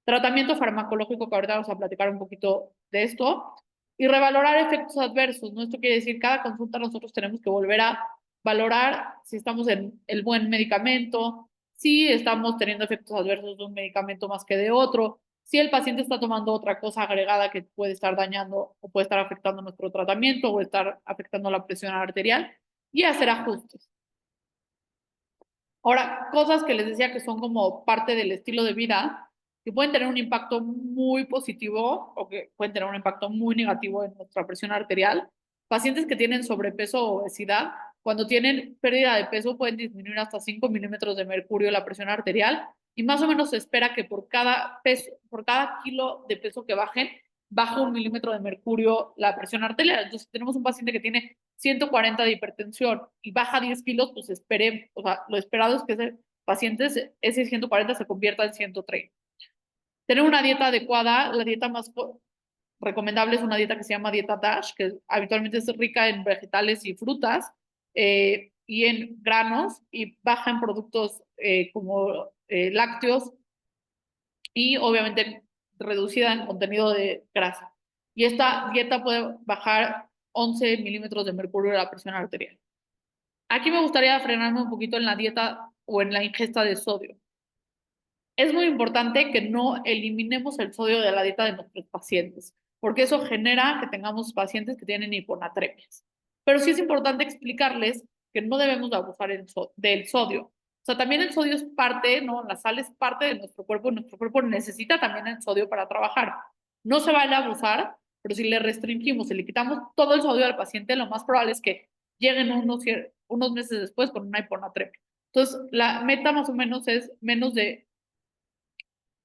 Tratamiento farmacológico, que ahorita vamos a platicar un poquito de esto, y revalorar efectos adversos, ¿no? Esto quiere decir, cada consulta nosotros tenemos que volver a valorar si estamos en el buen medicamento, si estamos teniendo efectos adversos de un medicamento más que de otro, si el paciente está tomando otra cosa agregada que puede estar dañando o puede estar afectando nuestro tratamiento o estar afectando la presión arterial, y hacer ajustes. Ahora, cosas que les decía que son como parte del estilo de vida, que pueden tener un impacto muy positivo o que pueden tener un impacto muy negativo en nuestra presión arterial. Pacientes que tienen sobrepeso o obesidad, cuando tienen pérdida de peso, pueden disminuir hasta 5 milímetros de mercurio la presión arterial, y más o menos se espera que por cada kilo de peso que bajen, baja 1 milímetro de mercurio la presión arterial. Entonces, si tenemos un paciente que tiene 140 de hipertensión y baja 10 kilos, pues o sea, lo esperado es que ese paciente, ese 140 se convierta en 130. Tener una dieta adecuada, la dieta más recomendable es una dieta que se llama dieta DASH, que habitualmente es rica en vegetales y frutas, y en granos, y baja en productos como lácteos, y obviamente reducida en contenido de grasa. Y esta dieta puede bajar 11 milímetros de mercurio de la presión arterial. Aquí me gustaría frenarme un poquito en la dieta o en la ingesta de sodio. Es muy importante que no eliminemos el sodio de la dieta de nuestros pacientes, porque eso genera que tengamos pacientes que tienen hiponatremias. Pero sí es importante explicarles que no debemos abusar del sodio. O sea, también el sodio es parte, ¿no? La sal es parte de nuestro cuerpo y nuestro cuerpo necesita también el sodio para trabajar. No se vale abusar, pero si le restringimos, si le quitamos todo el sodio al paciente, lo más probable es que lleguen unos meses después con una hiponatremia. Entonces, la meta más o menos es menos de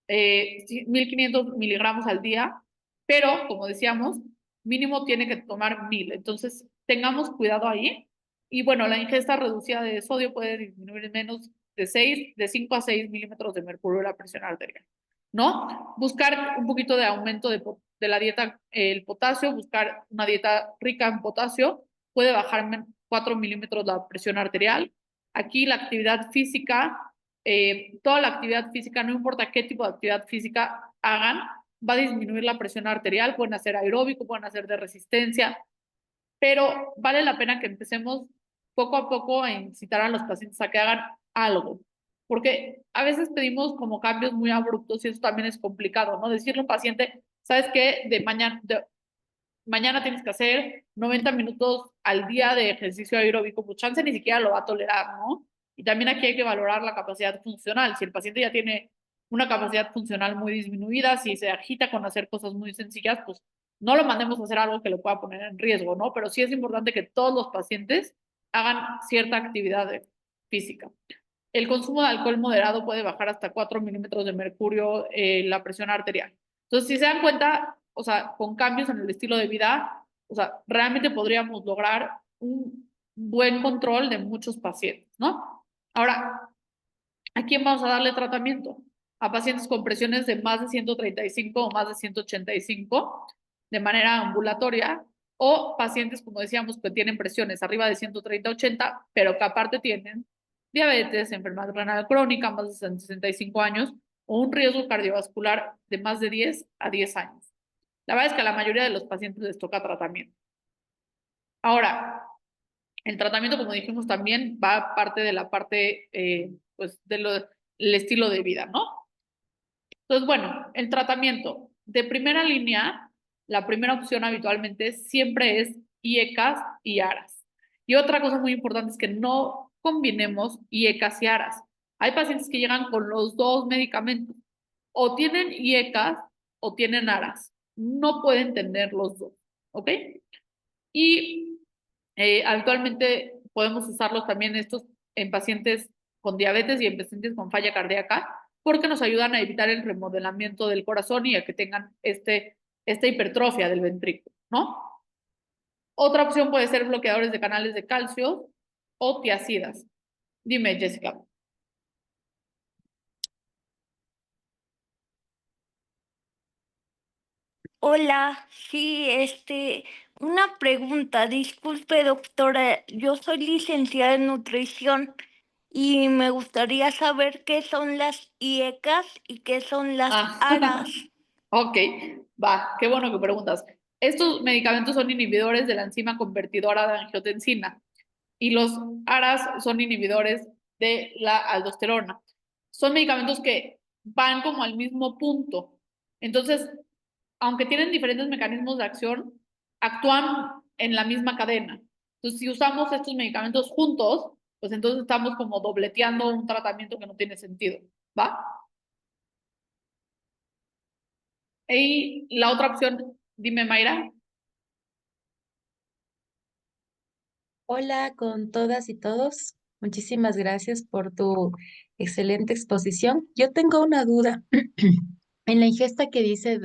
1500 miligramos al día, pero como decíamos, mínimo tiene que tomar 1000. Entonces, tengamos cuidado ahí. Y bueno, la ingesta reducida de sodio puede disminuir menos de 5 a 6 milímetros de mercurio de la presión arterial, ¿no? Buscar un poquito de aumento de la dieta, el potasio, buscar una dieta rica en potasio, puede bajar 4 milímetros la presión arterial. Aquí la actividad física, toda la actividad física, no importa qué tipo de actividad física hagan, va a disminuir la presión arterial, pueden hacer aeróbico, pueden hacer de resistencia, pero vale la pena que empecemos poco a poco a incitar a los pacientes a que hagan algo, porque a veces pedimos como cambios muy abruptos y eso también es complicado, ¿no? Decirle a un paciente, ¿sabes qué? Mañana tienes que hacer 90 minutos al día de ejercicio aeróbico, pues chance ni siquiera lo va a tolerar, ¿no? Y también aquí hay que valorar la capacidad funcional. Si el paciente ya tiene una capacidad funcional muy disminuida, si se agita con hacer cosas muy sencillas, pues no lo mandemos a hacer algo que lo pueda poner en riesgo, ¿no? Pero sí es importante que todos los pacientes hagan cierta actividad física. El consumo de alcohol moderado puede bajar hasta 4 milímetros de mercurio la presión arterial. Entonces, si se dan cuenta, o sea, con cambios en el estilo de vida, o sea, realmente podríamos lograr un buen control de muchos pacientes, ¿no? Ahora, ¿a quién vamos a darle tratamiento? A pacientes con presiones de más de 135 o más de 185 de manera ambulatoria, o pacientes, como decíamos, que tienen presiones arriba de 130-80, pero que aparte tienen diabetes, enfermedad renal crónica, más de 65 años, o un riesgo cardiovascular de más de 10 a 10 años. La verdad es que a la mayoría de los pacientes les toca tratamiento. Ahora, el tratamiento, como dijimos, también va parte de la parte, pues, del estilo de vida, ¿no? Entonces, bueno, el tratamiento de primera línea, la primera opción habitualmente siempre es IECAS y ARAS. Y otra cosa muy importante es que no combinemos IECAS y ARAS. Hay pacientes que llegan con los dos medicamentos, o tienen IECAS o tienen ARAS. No pueden tener los dos, ¿ok? Y habitualmente podemos usarlos también estos en pacientes con diabetes y en pacientes con falla cardíaca, porque nos ayudan a evitar el remodelamiento del corazón y a que tengan esta hipertrofia del ventrículo, ¿no? Otra opción puede ser bloqueadores de canales de calcio o tiazidas. Dime, Jessica. Hola, sí, una pregunta, disculpe doctora, yo soy licenciada en nutrición y me gustaría saber qué son las IECAS y qué son las Ah, ARAS. ok, va, qué bueno que preguntas. Estos medicamentos son inhibidores de la enzima convertidora de angiotensina y los ARAS son inhibidores de la aldosterona. Son medicamentos que van como al mismo punto. Entonces, aunque tienen diferentes mecanismos de acción, actúan en la misma cadena. Entonces, si usamos estos medicamentos juntos, pues entonces estamos como dobleteando un tratamiento que no tiene sentido, ¿va? Y la otra opción, dime, Mayra. Hola con todas y todos. Muchísimas gracias por tu excelente exposición. Yo tengo una duda. En la ingesta que dice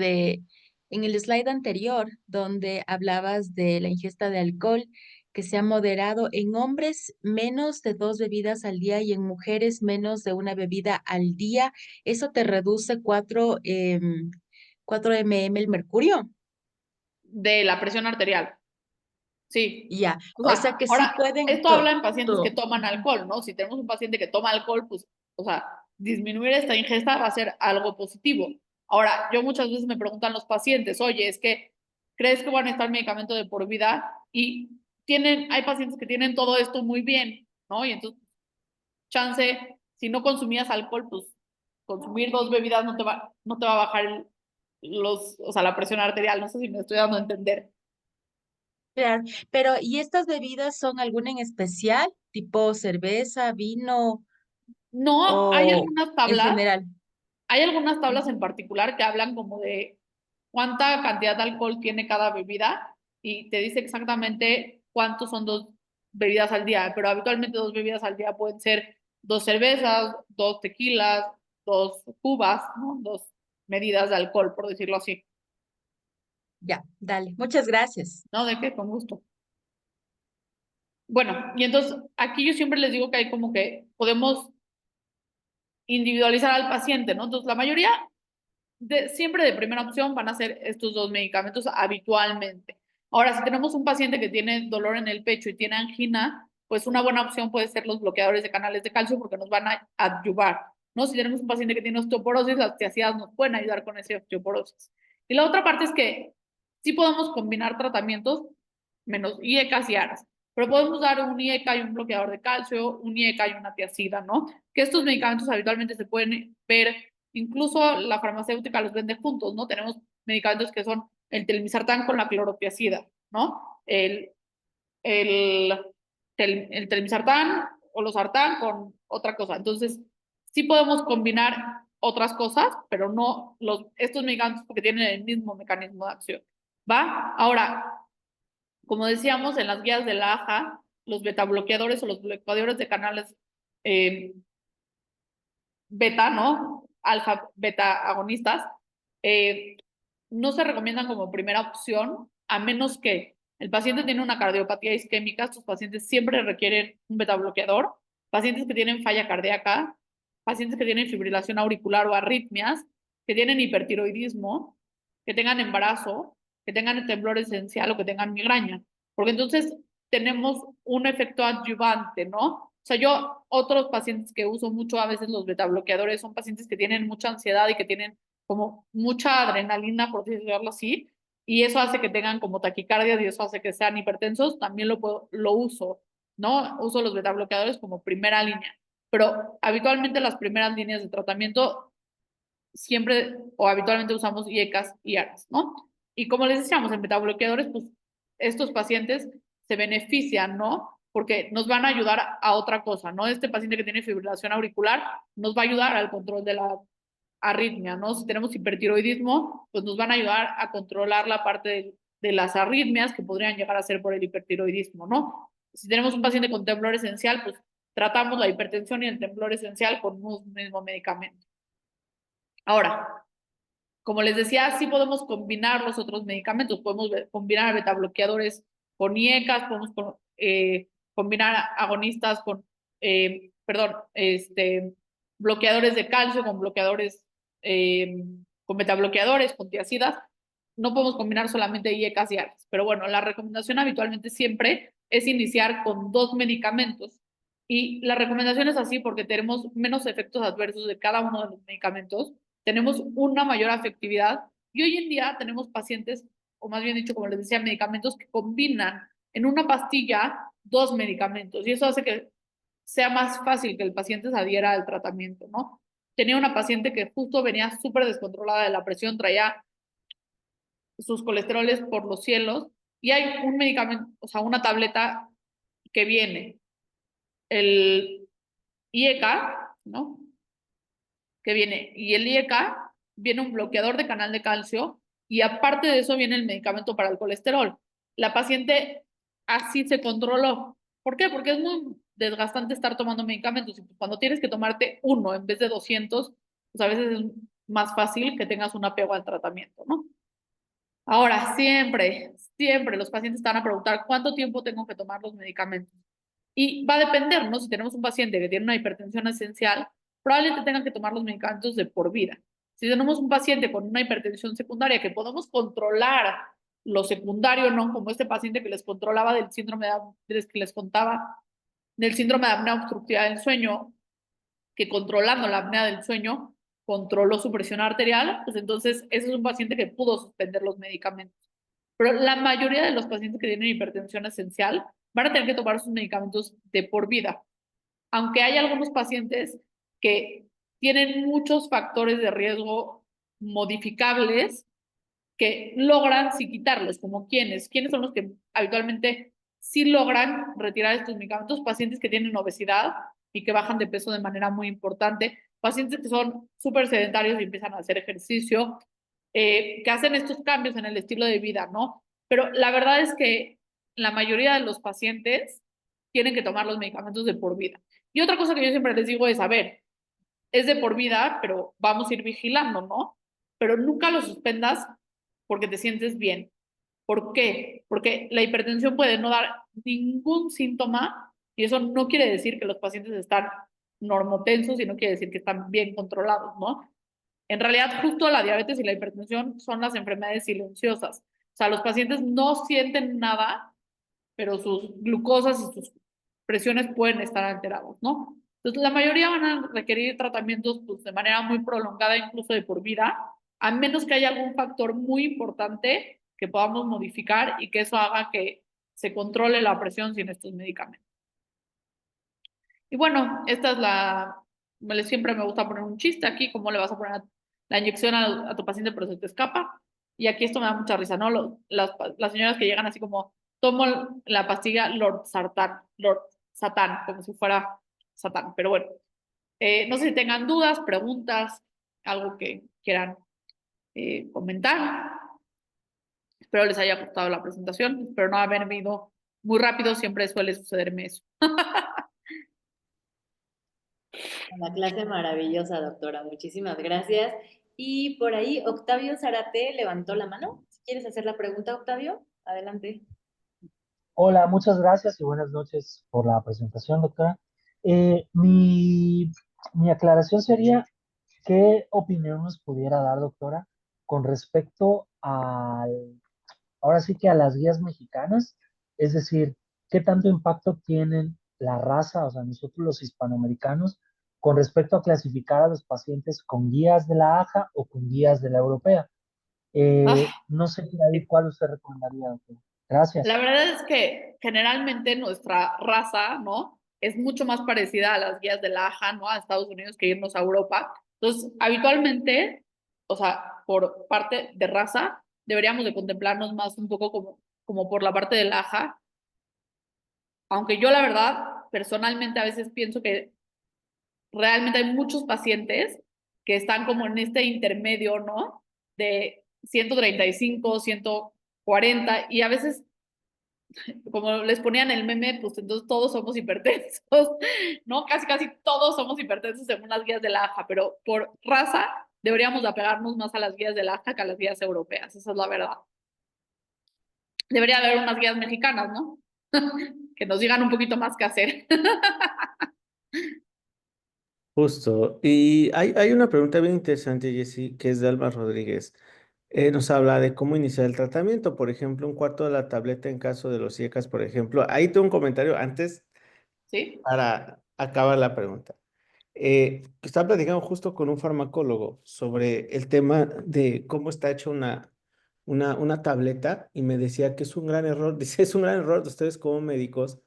en el slide anterior, donde hablabas de la ingesta de alcohol que sea moderado en hombres menos de 2 bebidas al día y en mujeres menos de una bebida al día, eso te reduce 4 mm el mercurio. De la presión arterial. Sí. Ya, O o sea sea, que sí ahora, pueden. esto habla en pacientes que toman Ujú. alcohol, ¿no? Si tenemos un paciente que toma alcohol, pues, o sea, disminuir esta ingesta va a ser algo positivo. Ahora, yo muchas veces me preguntan los pacientes, oye, es que, ¿crees que van a necesitar medicamento de por vida? Y hay pacientes que tienen todo esto muy bien, ¿no? Y entonces, chance, si no consumías alcohol, pues, consumir 2 bebidas no te va a bajar o sea, la presión arterial. No sé si me estoy dando a entender. Claro, pero ¿y estas bebidas son alguna en especial, tipo cerveza, vino No, o en general? hay algunas tablas en Ujú. particular que hablan como de cuánta cantidad de alcohol tiene cada bebida y te dice exactamente cuántos son 2 bebidas al día, pero habitualmente 2 bebidas al día pueden ser 2 cervezas, 2 tequilas, 2 cubas, ¿no? 2 medidas de alcohol, por decirlo así. Ya, dale, muchas gracias. ¿No? ¿De qué? Con gusto. Bueno, y entonces aquí yo siempre les digo que hay como que podemos individualizar al paciente, ¿no? Entonces la mayoría siempre de primera opción van a ser estos 2 medicamentos habitualmente. Ahora, si tenemos un paciente que tiene dolor en el pecho y tiene angina, pues una buena opción puede ser los bloqueadores de canales de calcio porque nos van a adyuvar, ¿no? Si tenemos un paciente que tiene osteoporosis, las tiazidas nos pueden ayudar con esa osteoporosis. Y la otra parte es que sí podemos combinar tratamientos menos IECAS y ARAS, pero podemos dar un IECA y un bloqueador de calcio, un IECA y una tiazida, ¿no? Que estos medicamentos habitualmente se pueden ver. Incluso la farmacéutica los vende juntos, ¿no? Tenemos medicamentos que son el telmisartán con la cloropiacida, ¿no? El, el telmisartán o los sartán con otra cosa. Entonces, sí podemos combinar otras cosas, pero no estos medicamentos porque tienen el mismo mecanismo de acción, ¿va? Ahora, como decíamos en las guías de la AJA, los betabloqueadores o los bloqueadores de canales eh, beta, ¿no? Alfa, beta agonistas, eh, no se recomiendan como primera opción, a menos que el paciente tiene una cardiopatía isquémica. Estos pacientes siempre requieren un beta bloqueador. Pacientes que tienen falla cardíaca, pacientes que tienen fibrilación auricular o arritmias, que tienen hipertiroidismo, que tengan embarazo, que tengan temblor esencial o que tengan migraña. Porque entonces tenemos un efecto adyuvante, ¿no? O sea, yo, otros pacientes que uso mucho a veces los betabloqueadores son pacientes que tienen mucha ansiedad y que tienen como mucha adrenalina, por decirlo así, y eso hace que tengan como taquicardias y eso hace que sean hipertensos, también lo uso, ¿no? Uso los betabloqueadores como primera línea, pero habitualmente las primeras líneas de tratamiento siempre o habitualmente usamos IECAS y ARAS, ¿no? Y como les decíamos, en betabloqueadores, pues estos pacientes se benefician, ¿no? Porque nos van a ayudar a otra cosa, ¿no? Este paciente que tiene fibrilación auricular nos va a ayudar al control de la arritmia, ¿no? Si tenemos hipertiroidismo, pues nos van a ayudar a controlar la parte de las arritmias que podrían llegar a ser por el hipertiroidismo, ¿no? Si tenemos un paciente con temblor esencial, pues tratamos la hipertensión y el temblor esencial con un mismo medicamento. Ahora, como les decía, sí podemos combinar los otros medicamentos, podemos combinar betabloqueadores con IECAS, podemos combinar agonistas perdón, bloqueadores de calcio con bloqueadores, con betabloqueadores, con tiazidas, no podemos combinar solamente IECAS y ARES. Pero bueno, la recomendación habitualmente siempre es iniciar con 2 medicamentos. Y la recomendación es así porque tenemos menos efectos adversos de cada uno de los medicamentos, tenemos una mayor efectividad y hoy en día tenemos pacientes, o más bien dicho, como les decía, medicamentos que combinan en una pastilla 2 medicamentos y eso hace que sea más fácil que el paciente se adhiera al tratamiento, ¿no? Tenía una paciente que justo venía súper descontrolada de la presión, traía sus colesteroles por los cielos y hay un medicamento, o sea, una tableta que viene, el IECA, ¿no? Que viene, y el IECA viene un bloqueador de canal de calcio y aparte de eso viene el medicamento para el colesterol. La paciente así se controló. ¿Por qué? Porque es muy desgastante estar tomando medicamentos y cuando tienes que tomarte uno en vez de 200, pues a veces es más fácil que tengas un apego al tratamiento, ¿no? Ahora, siempre los pacientes están a preguntar cuánto tiempo tengo que tomar los medicamentos. Y va a depender, ¿no? Si tenemos un paciente que tiene una hipertensión esencial, probablemente tengan que tomar los medicamentos de por vida. Si tenemos un paciente con una hipertensión secundaria que podemos controlar lo secundario, ¿no? Como este paciente que les controlaba del síndrome que les contaba, del síndrome de apnea obstructiva del sueño, que controlando la apnea del sueño controló su presión arterial, pues entonces ese es un paciente que pudo suspender los medicamentos. Pero la mayoría de los pacientes que tienen hipertensión esencial van a tener que tomar sus medicamentos de por vida. Aunque hay algunos pacientes que tienen muchos factores de riesgo modificables que logran sí quitarlos, como quiénes son los que habitualmente sí logran retirar estos medicamentos, pacientes que tienen obesidad y que bajan de peso de manera muy importante, pacientes que son súper sedentarios y empiezan a hacer ejercicio, que hacen estos cambios en el estilo de vida, ¿no? Pero la verdad es que la mayoría de los pacientes tienen que tomar los medicamentos de por vida. Y otra cosa que yo siempre les digo es, a ver, es de por vida, pero vamos a ir vigilando, ¿no? Pero nunca lo suspendas porque te sientes bien. ¿Por qué? Porque la hipertensión puede no dar ningún síntoma y eso no quiere decir que los pacientes están normotensos y no quiere decir que están bien controlados, ¿no? En realidad, justo la diabetes y la hipertensión son las enfermedades silenciosas. O sea, los pacientes no sienten nada, pero sus glucosas y sus presiones pueden estar alterados, ¿no? Entonces, la mayoría van a requerir tratamientos pues, de manera muy prolongada, incluso de por vida, a menos que haya algún factor muy importante que podamos modificar y que eso haga que se controle la presión sin estos medicamentos. Y bueno, esta es siempre me gusta poner un chiste aquí, cómo le vas a poner la inyección a tu paciente pero se te escapa. Y aquí esto me da mucha risa, ¿no? Las señoras que llegan así como, tomo la pastilla Lord Satán, como si fuera Satán. Pero bueno, no sé si tengan dudas, preguntas, algo que quieran comentar. Espero les haya gustado la presentación, espero no haber ido muy rápido, siempre suele sucederme eso. La clase maravillosa, doctora. Muchísimas gracias. Y por ahí, Octavio Zarate levantó la mano. Si quieres hacer la pregunta, Octavio, adelante. Hola, muchas gracias y buenas noches por la presentación, doctora. Mi aclaración sería, ¿qué opinión nos pudiera dar, doctora, con respecto ahora sí que a las guías mexicanas? Es decir, ¿qué tanto impacto tienen la raza, o sea, nosotros los hispanoamericanos, con respecto a clasificar a los pacientes con guías de la AJA o con guías de la europea? No sé cuál usted recomendaría, doctora. Gracias. La verdad es que generalmente nuestra raza, ¿no? Es mucho más parecida a las guías de la AJA, ¿no? A Estados Unidos que irnos a Europa. Entonces, habitualmente, o sea, por parte de raza, deberíamos de contemplarnos más un poco como por la parte de la AJA. Aunque yo la verdad, personalmente a veces pienso que realmente hay muchos pacientes que están como en este intermedio, ¿no? De 135, 140 y a veces como les ponían el meme, pues entonces todos somos hipertensos, ¿no? Casi todos somos hipertensos según las guías de la AJA, pero por raza deberíamos de apegarnos más a las guías de la AJA que a las guías europeas, esa es la verdad. Debería haber unas guías mexicanas, ¿no? Que nos digan un poquito más qué hacer. Justo. Y hay una pregunta bien interesante, Jessy, que es de Alma Rodríguez. nos habla de cómo iniciar el tratamiento. Por ejemplo, un cuarto de la tableta en caso de los IECAS, por ejemplo. Ahí tengo un comentario antes ¿Sí? para acabar la pregunta. Estaba platicando justo con un farmacólogo sobre el tema de cómo está hecha una tableta y me decía que es un gran error. Dice, es un gran error de ustedes como médicos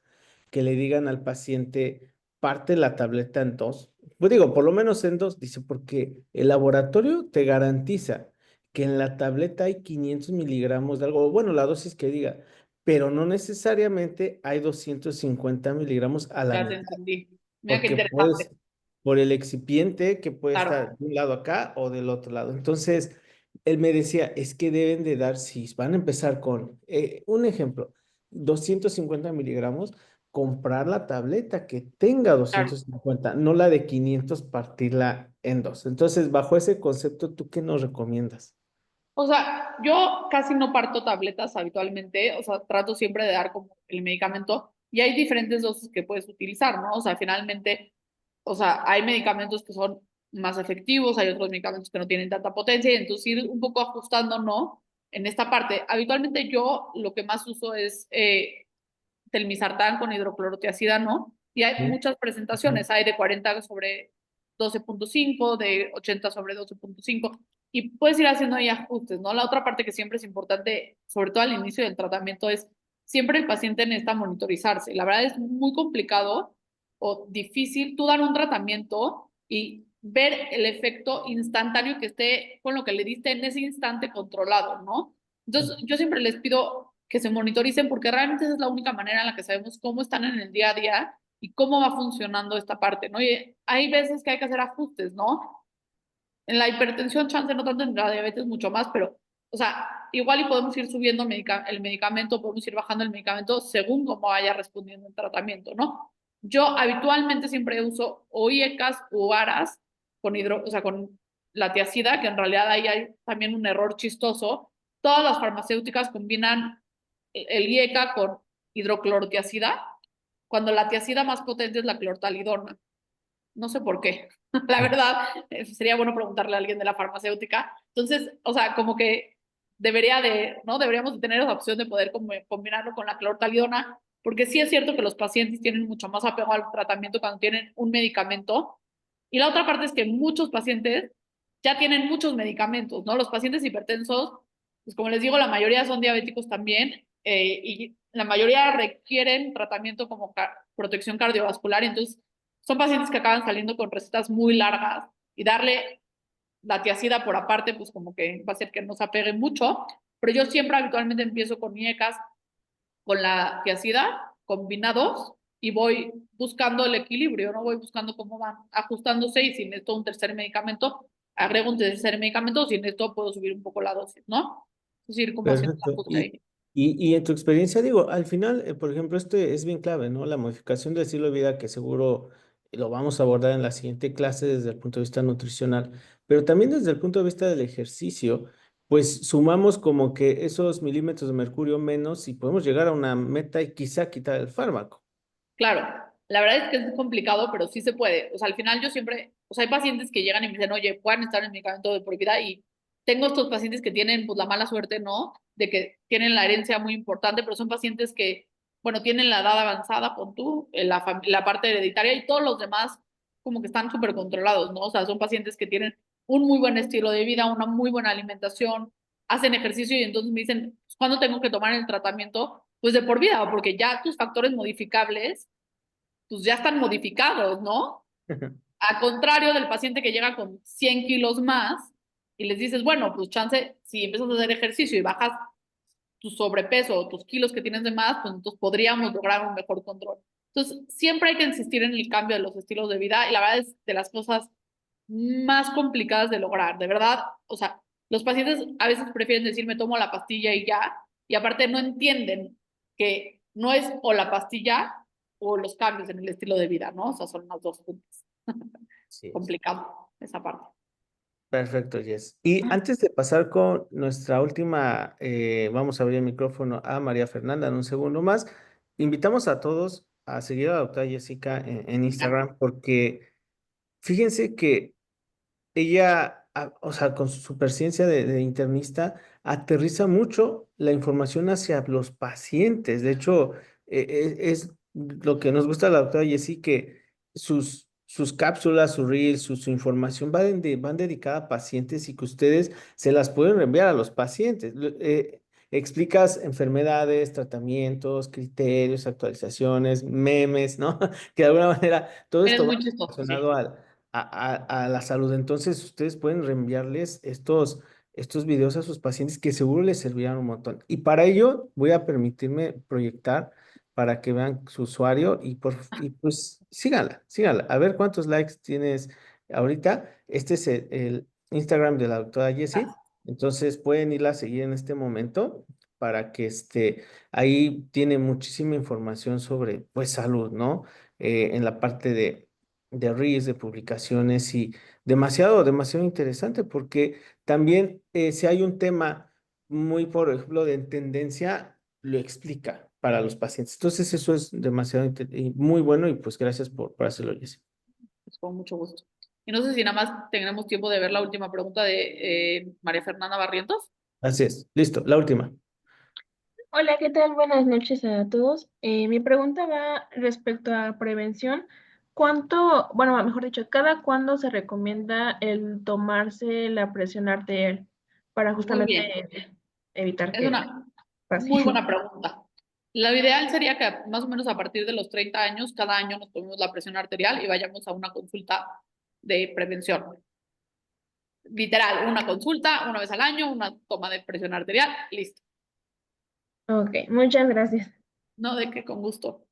que le digan al paciente, parte la tableta en dos. Pues digo, por lo menos en dos, dice, porque el laboratorio te garantiza que en la tableta hay 500 miligramos de algo, o bueno, la dosis que diga, pero no necesariamente hay 250 miligramos a la Ya te mitad entendí. Mira qué porque interesante. puedes, por el excipiente que puede Claro. estar de un lado acá o del otro lado. Entonces, él me decía, es que deben de dar, si van a empezar con, un ejemplo, 250 miligramos, comprar la tableta que tenga Claro. 250, no la de 500, partirla en dos. Entonces, bajo ese concepto, ¿tú qué nos recomiendas? O sea, yo casi no parto tabletas habitualmente, o sea, trato siempre de dar como el medicamento y hay diferentes dosis que puedes utilizar, ¿no? O sea, finalmente, o sea, hay medicamentos que son más efectivos, hay otros medicamentos que no tienen tanta potencia y entonces ir un poco ajustando, ¿no? En esta parte. Habitualmente yo lo que más uso es telmisartán con hidroclorotiazida, ¿no? Y hay ¿Sí? muchas Ujú. presentaciones, hay de 40 sobre 12.5, de 80 sobre 12.5, y puedes ir haciendo ahí ajustes, ¿no? La otra parte que siempre es importante, sobre todo al inicio del tratamiento, es siempre el paciente necesita monitorizarse. La verdad es muy complicado o difícil tú dar un tratamiento y ver el efecto instantáneo que esté con lo que le diste en ese instante controlado, ¿no? Entonces, yo siempre les pido que se monitoricen porque realmente esa es la única manera en la que sabemos cómo están en el día a día y cómo va funcionando esta parte, ¿no? Y hay veces que hay que hacer ajustes, ¿no? En la hipertensión, chance no tanto, en la diabetes mucho más, pero, o sea, igual y podemos ir subiendo el medicamento, podemos ir bajando el medicamento según cómo vaya respondiendo el tratamiento, ¿no? Yo habitualmente siempre uso o IECAS o ARAS o sea, con la tiacida, que en realidad ahí hay también un error chistoso. Todas las farmacéuticas combinan el IECA con hidroclorotiazida, cuando la tiacida más potente es la clortalidona. No sé por qué. La verdad, sería bueno preguntarle a alguien de la farmacéutica. Entonces, o sea, como que ¿no? Deberíamos de tener esa opción de poder combinarlo con la clortalidona, porque sí es cierto que los pacientes tienen mucho más apego al tratamiento cuando tienen un medicamento. Y la otra parte es que muchos pacientes ya tienen muchos medicamentos, ¿no? Los pacientes hipertensos, pues como les digo, la mayoría son diabéticos también, y la mayoría requieren tratamiento como protección cardiovascular. Entonces, son pacientes que acaban saliendo con recetas muy largas y darle la tiacida por aparte, pues como que va a hacer que no se apegue mucho. Pero yo siempre habitualmente empiezo con IECAS, con la tiacida, combinados, y voy buscando el equilibrio, ¿no? Voy buscando cómo van ajustándose y si necesito un tercer medicamento, agrego un tercer medicamento, si necesito puedo subir un poco la dosis, ¿no? Es decir, como haciendo el Perfecto. ajuste ahí. Y en tu experiencia, digo, al final, por ejemplo, esto es bien clave, ¿no? La modificación del estilo de vida, que seguro lo vamos a abordar en la siguiente clase desde el punto de vista nutricional, pero también desde el punto de vista del ejercicio, pues sumamos como que esos milímetros de mercurio menos y podemos llegar a una meta y quizá quitar el fármaco. Claro, la verdad es que es complicado, pero sí se puede. O sea, al final yo siempre, o sea, hay pacientes que llegan y me dicen, oye, pueden estar en el medicamento de por vida y tengo estos pacientes que tienen pues la mala suerte, ¿no? De que tienen la herencia muy importante, pero son pacientes que, bueno, tienen la edad avanzada, pon tú, la parte hereditaria y todos los demás como que están súper controlados, ¿no? O sea, son pacientes que tienen un muy buen estilo de vida, una muy buena alimentación, hacen ejercicio y entonces me dicen, ¿cuándo tengo que tomar el tratamiento? Pues de por vida, porque ya tus factores modificables pues ya están modificados, ¿no? A contrario del paciente que llega con 100 kilos más y les dices, bueno, pues chance, si empiezas a hacer ejercicio y bajas tu sobrepeso o tus kilos que tienes de más, pues entonces podríamos lograr un mejor control. Entonces, siempre hay que insistir en el cambio de los estilos de vida y la verdad es de las cosas más complicadas de lograr, de verdad. O sea, los pacientes a veces prefieren decir, me tomo la pastilla y ya, y aparte no entienden que no es o la pastilla o los cambios en el estilo de vida, ¿no? O sea, son las dos puntos. Sí es. Complicado esa parte. Perfecto, Jess. Y Ah, antes de pasar con nuestra última, vamos a abrir el micrófono a María Fernanda en un segundo más. Invitamos a todos a seguir a la doctora Jessica en me encanta. Instagram porque fíjense que ella o sea, con su superciencia de internista, aterriza mucho la información hacia los pacientes. De hecho, es lo que nos gusta a la doctora Jessie, que sus cápsulas, su reel, su información van dedicada a pacientes y que ustedes se las pueden enviar a los pacientes. Explicas enfermedades, tratamientos, criterios, actualizaciones, memes, ¿no? Que de alguna manera todo Eres esto va muy chistoso, relacionado sí. a la salud. Entonces, ustedes pueden reenviarles estos videos a sus pacientes que seguro les servirán un montón. Y para ello voy a permitirme proyectar para que vean su usuario y pues síganla, síganla. A ver cuántos likes tienes ahorita. Este es el Instagram de la doctora Jessie. Entonces pueden irla a seguir en este momento para que ahí tiene muchísima información sobre pues salud, ¿no? En la parte de reels, de publicaciones y demasiado, demasiado interesante porque también si hay un tema muy, por ejemplo, de tendencia, lo explica para los pacientes. Entonces eso es demasiado y muy bueno y pues gracias por hacerlo, Jessy. Pues con mucho gusto. Y no sé si nada más tenemos tiempo de ver la última pregunta de María Fernanda Barrientos. Así es. Listo, la última. Hola, ¿qué tal? Buenas noches a todos. Mi pregunta va respecto a prevención. Bueno, mejor dicho, ¿cada cuándo se recomienda el tomarse la presión arterial para Muy justamente bien, evitar es que una pase? muy buena pregunta. Lo ideal sería que más o menos a partir de los 30 años, cada año nos tomemos la presión arterial y vayamos a una consulta de prevención. Literal, una consulta, una vez al año, una toma de presión arterial, listo. Ok, muchas gracias. No, de que con gusto.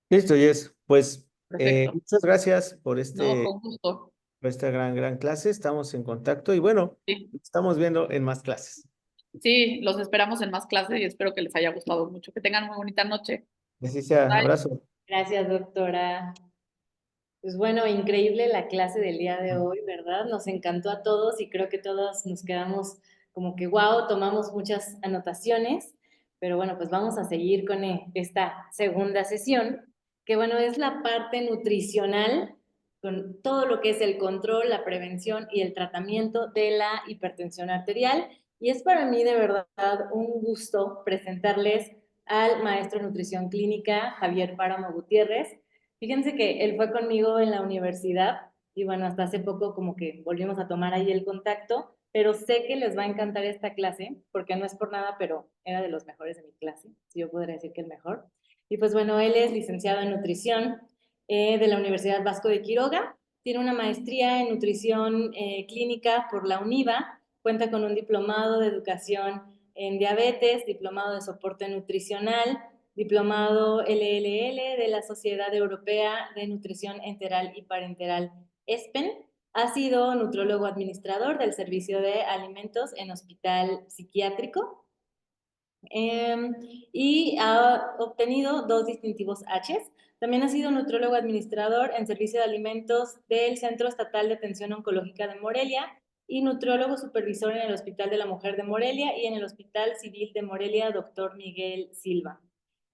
Listo, Jess. Pues Perfecto. muchas gracias por No, con gusto. por esta gran clase. Estamos en contacto y bueno, Sí. estamos viendo en más clases. Sí, los esperamos en más clases y espero que les haya gustado mucho. Que tengan muy bonita noche. Así sea, Bye. abrazo. Gracias, doctora. Pues bueno, increíble la clase del día de hoy, ¿verdad? Nos encantó a todos y creo que todos nos quedamos como que wow, tomamos muchas anotaciones, pero bueno, pues vamos a seguir con esta segunda sesión, que bueno, es la parte nutricional con todo lo que es el control, la prevención y el tratamiento de la hipertensión arterial. Y es para mí de verdad un gusto presentarles al maestro de nutrición clínica, Javier Páramo Gutiérrez. Fíjense que él fue conmigo en la universidad y bueno, hasta hace poco como que volvimos a tomar ahí el contacto, pero sé que les va a encantar esta clase, porque no es por nada, pero era de los mejores de mi clase, si yo podría decir que el mejor. Y pues bueno, él es licenciado en nutrición de la Universidad Vasco de Quiroga, tiene una maestría en nutrición clínica por la UNIVA, cuenta con un diplomado de educación en diabetes, diplomado de soporte nutricional, diplomado LLL de la Sociedad Europea de Nutrición Enteral y Parenteral ESPEN. Ha sido nutrólogo administrador del servicio de alimentos en hospital psiquiátrico y ha obtenido 2 distintivos Hs. También ha sido nutrólogo administrador en servicio de alimentos del Centro Estatal de Atención Oncológica de Morelia y nutriólogo supervisor en el Hospital de la Mujer de Morelia y en el Hospital Civil de Morelia, doctor Miguel Silva.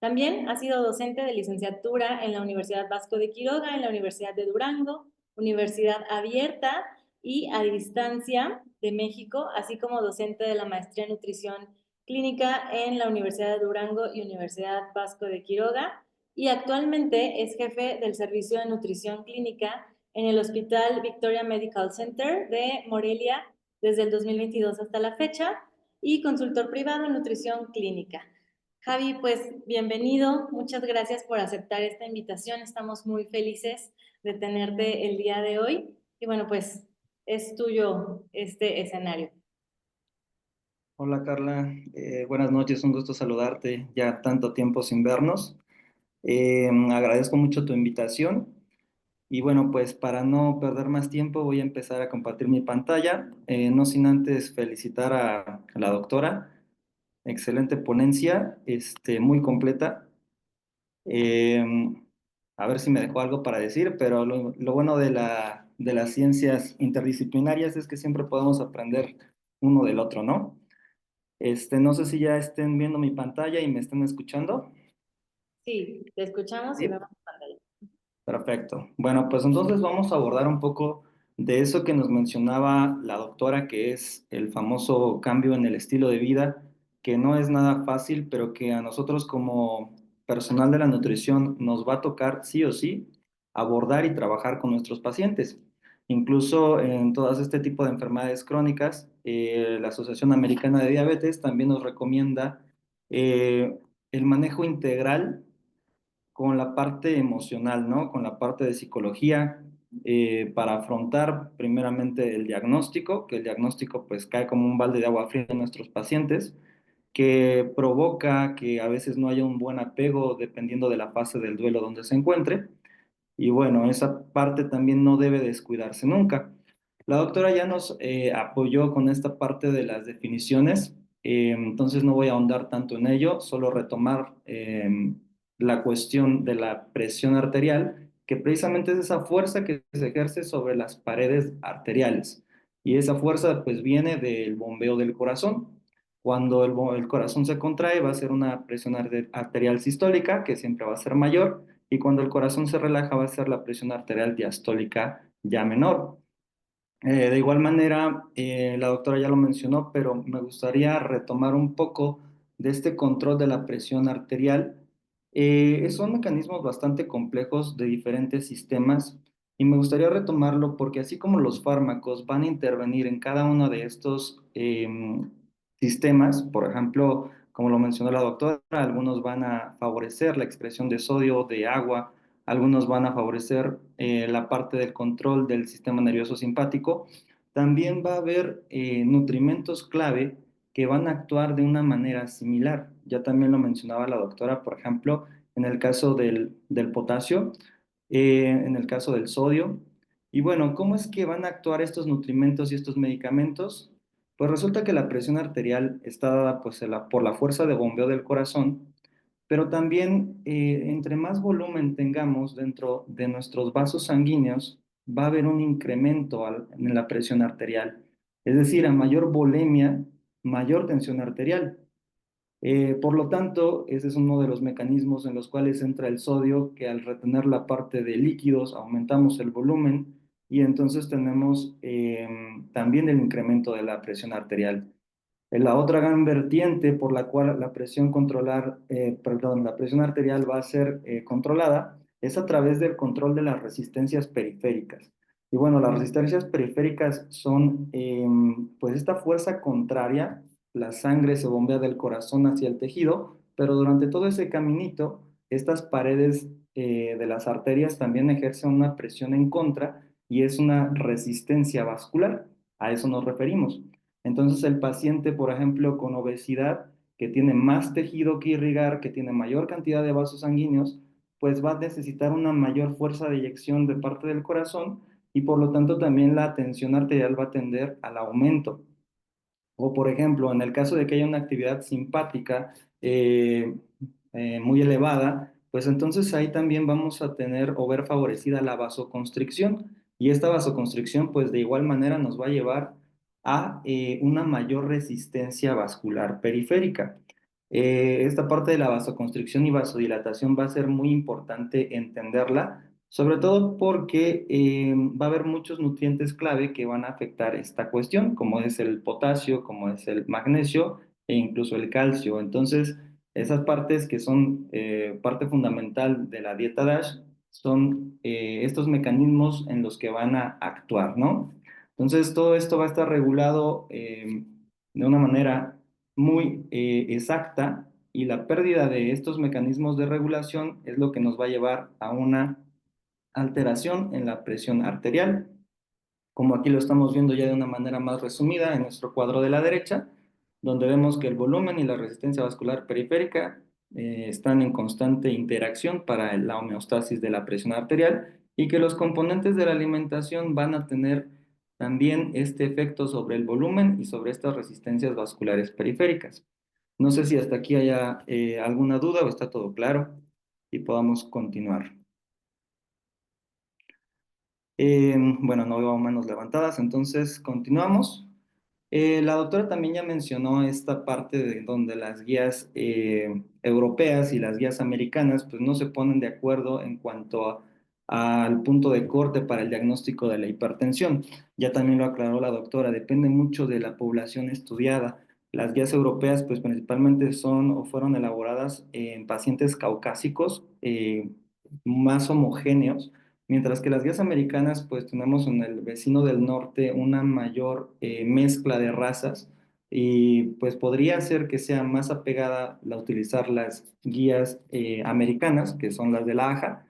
También ha sido docente de licenciatura en la Universidad Vasco de Quiroga, en la Universidad de Durango, Universidad Abierta y a Distancia de México, así como docente de la maestría en nutrición clínica en la Universidad de Durango y Universidad Vasco de Quiroga, y actualmente es jefe del servicio de nutrición clínica en el Hospital Victoria Medical Center de Morelia desde el 2022 hasta la fecha y consultor privado en nutrición clínica. Javi, pues bienvenido, muchas gracias por aceptar esta invitación, estamos muy felices de tenerte el día de hoy y bueno, pues es tuyo este escenario. Hola Carla, buenas noches, un gusto saludarte, ya tanto tiempo sin vernos. Agradezco mucho tu invitación y bueno, pues para no perder más tiempo voy a empezar a compartir mi pantalla, no sin antes felicitar a la doctora, excelente ponencia, muy completa. Eh, a ver si me dejó algo para decir, pero lo bueno de las ciencias interdisciplinarias es que siempre podemos aprender uno del otro, ¿no? No sé si ya estén viendo mi pantalla y me estén escuchando. Sí, te escuchamos y Sí. vemos tu pantalla. Perfecto. Bueno, pues entonces vamos a abordar un poco de eso que nos mencionaba la doctora, que es el famoso cambio en el estilo de vida, que no es nada fácil, pero que a nosotros como personal de la nutrición nos va a tocar sí o sí abordar y trabajar con nuestros pacientes. Incluso en todas este tipo de enfermedades crónicas, la Asociación Americana de Diabetes también nos recomienda el manejo integral con la parte emocional, ¿no? Con la parte de psicología, para afrontar primeramente el diagnóstico, que el diagnóstico pues cae como un balde de agua fría en nuestros pacientes, que provoca que a veces no haya un buen apego dependiendo de la fase del duelo donde se encuentre. Y bueno, esa parte también no debe descuidarse nunca. La doctora ya nos apoyó con esta parte de las definiciones, entonces no voy a ahondar tanto en ello, solo retomar la cuestión de la presión arterial, que precisamente es esa fuerza que se ejerce sobre las paredes arteriales. Y esa fuerza pues viene del bombeo del corazón. Cuando el corazón se contrae va a ser una presión arterial sistólica, que siempre va a ser mayor, y cuando el corazón se relaja va a ser la presión arterial diastólica ya menor. De igual manera, la doctora ya lo mencionó, pero me gustaría retomar un poco de este control de la presión arterial. Son mecanismos bastante complejos de diferentes sistemas y me gustaría retomarlo porque así como los fármacos van a intervenir en cada uno de estos sistemas, por ejemplo, como lo mencionó la doctora, algunos van a favorecer la excreción de sodio, de agua, algunos van a favorecer la parte del control del sistema nervioso simpático. También va a haber nutrimentos clave que van a actuar de una manera similar. Ya también lo mencionaba la doctora, por ejemplo, en el caso del potasio, en el caso del sodio. Y bueno, ¿cómo es que van a actuar estos nutrimentos y estos medicamentos? Pues resulta que la presión arterial está dada pues, por la fuerza de bombeo del corazón, pero también entre más volumen tengamos dentro de nuestros vasos sanguíneos, va a haber un incremento en la presión arterial. Es decir, a mayor volemia, mayor tensión arterial. Por lo tanto, ese es uno de los mecanismos en los cuales entra el sodio, que al retener la parte de líquidos aumentamos el volumen y entonces tenemos también el incremento de la presión arterial. La otra gran vertiente por la cual la presión arterial va a ser controlada es a través del control de las resistencias periféricas. Y bueno, las resistencias periféricas son pues esta fuerza contraria, la sangre se bombea del corazón hacia el tejido, pero durante todo ese caminito, estas paredes de las arterias también ejercen una presión en contra y es una resistencia vascular. A eso nos referimos. Entonces el paciente, por ejemplo, con obesidad, que tiene más tejido que irrigar, que tiene mayor cantidad de vasos sanguíneos, pues va a necesitar una mayor fuerza de eyección de parte del corazón y por lo tanto también la tensión arterial va a tender al aumento. O por ejemplo, en el caso de que haya una actividad simpática muy elevada, pues entonces ahí también vamos a tener o ver favorecida la vasoconstricción. Y esta vasoconstricción, pues de igual manera nos va a llevar a una mayor resistencia vascular periférica. Esta parte de la vasoconstricción y vasodilatación va a ser muy importante entenderla, sobre todo porque va a haber muchos nutrientes clave que van a afectar esta cuestión, como es el potasio, como es el magnesio e incluso el calcio. Entonces, esas partes que son parte fundamental de la dieta DASH son estos mecanismos en los que van a actuar, ¿no? Entonces, todo esto va a estar regulado de una manera muy exacta y la pérdida de estos mecanismos de regulación es lo que nos va a llevar a una alteración en la presión arterial, como aquí lo estamos viendo ya de una manera más resumida en nuestro cuadro de la derecha, donde vemos que el volumen y la resistencia vascular periférica están en constante interacción para la homeostasis de la presión arterial y que los componentes de la alimentación van a tener también este efecto sobre el volumen y sobre estas resistencias vasculares periféricas. No sé si hasta aquí haya alguna duda o está todo claro y podamos continuar. Bueno, no veo manos levantadas, entonces continuamos. La doctora también ya mencionó esta parte de donde las guías europeas y las guías americanas pues no se ponen de acuerdo en cuanto al punto de corte para el diagnóstico de la hipertensión. Ya también lo aclaró la doctora, depende mucho de la población estudiada. Las guías europeas, pues principalmente son o fueron elaboradas en pacientes caucásicos más homogéneos, mientras que las guías americanas, pues tenemos en el vecino del norte una mayor mezcla de razas y pues podría ser que sea más apegada a utilizar las guías americanas, que son las de la AJA,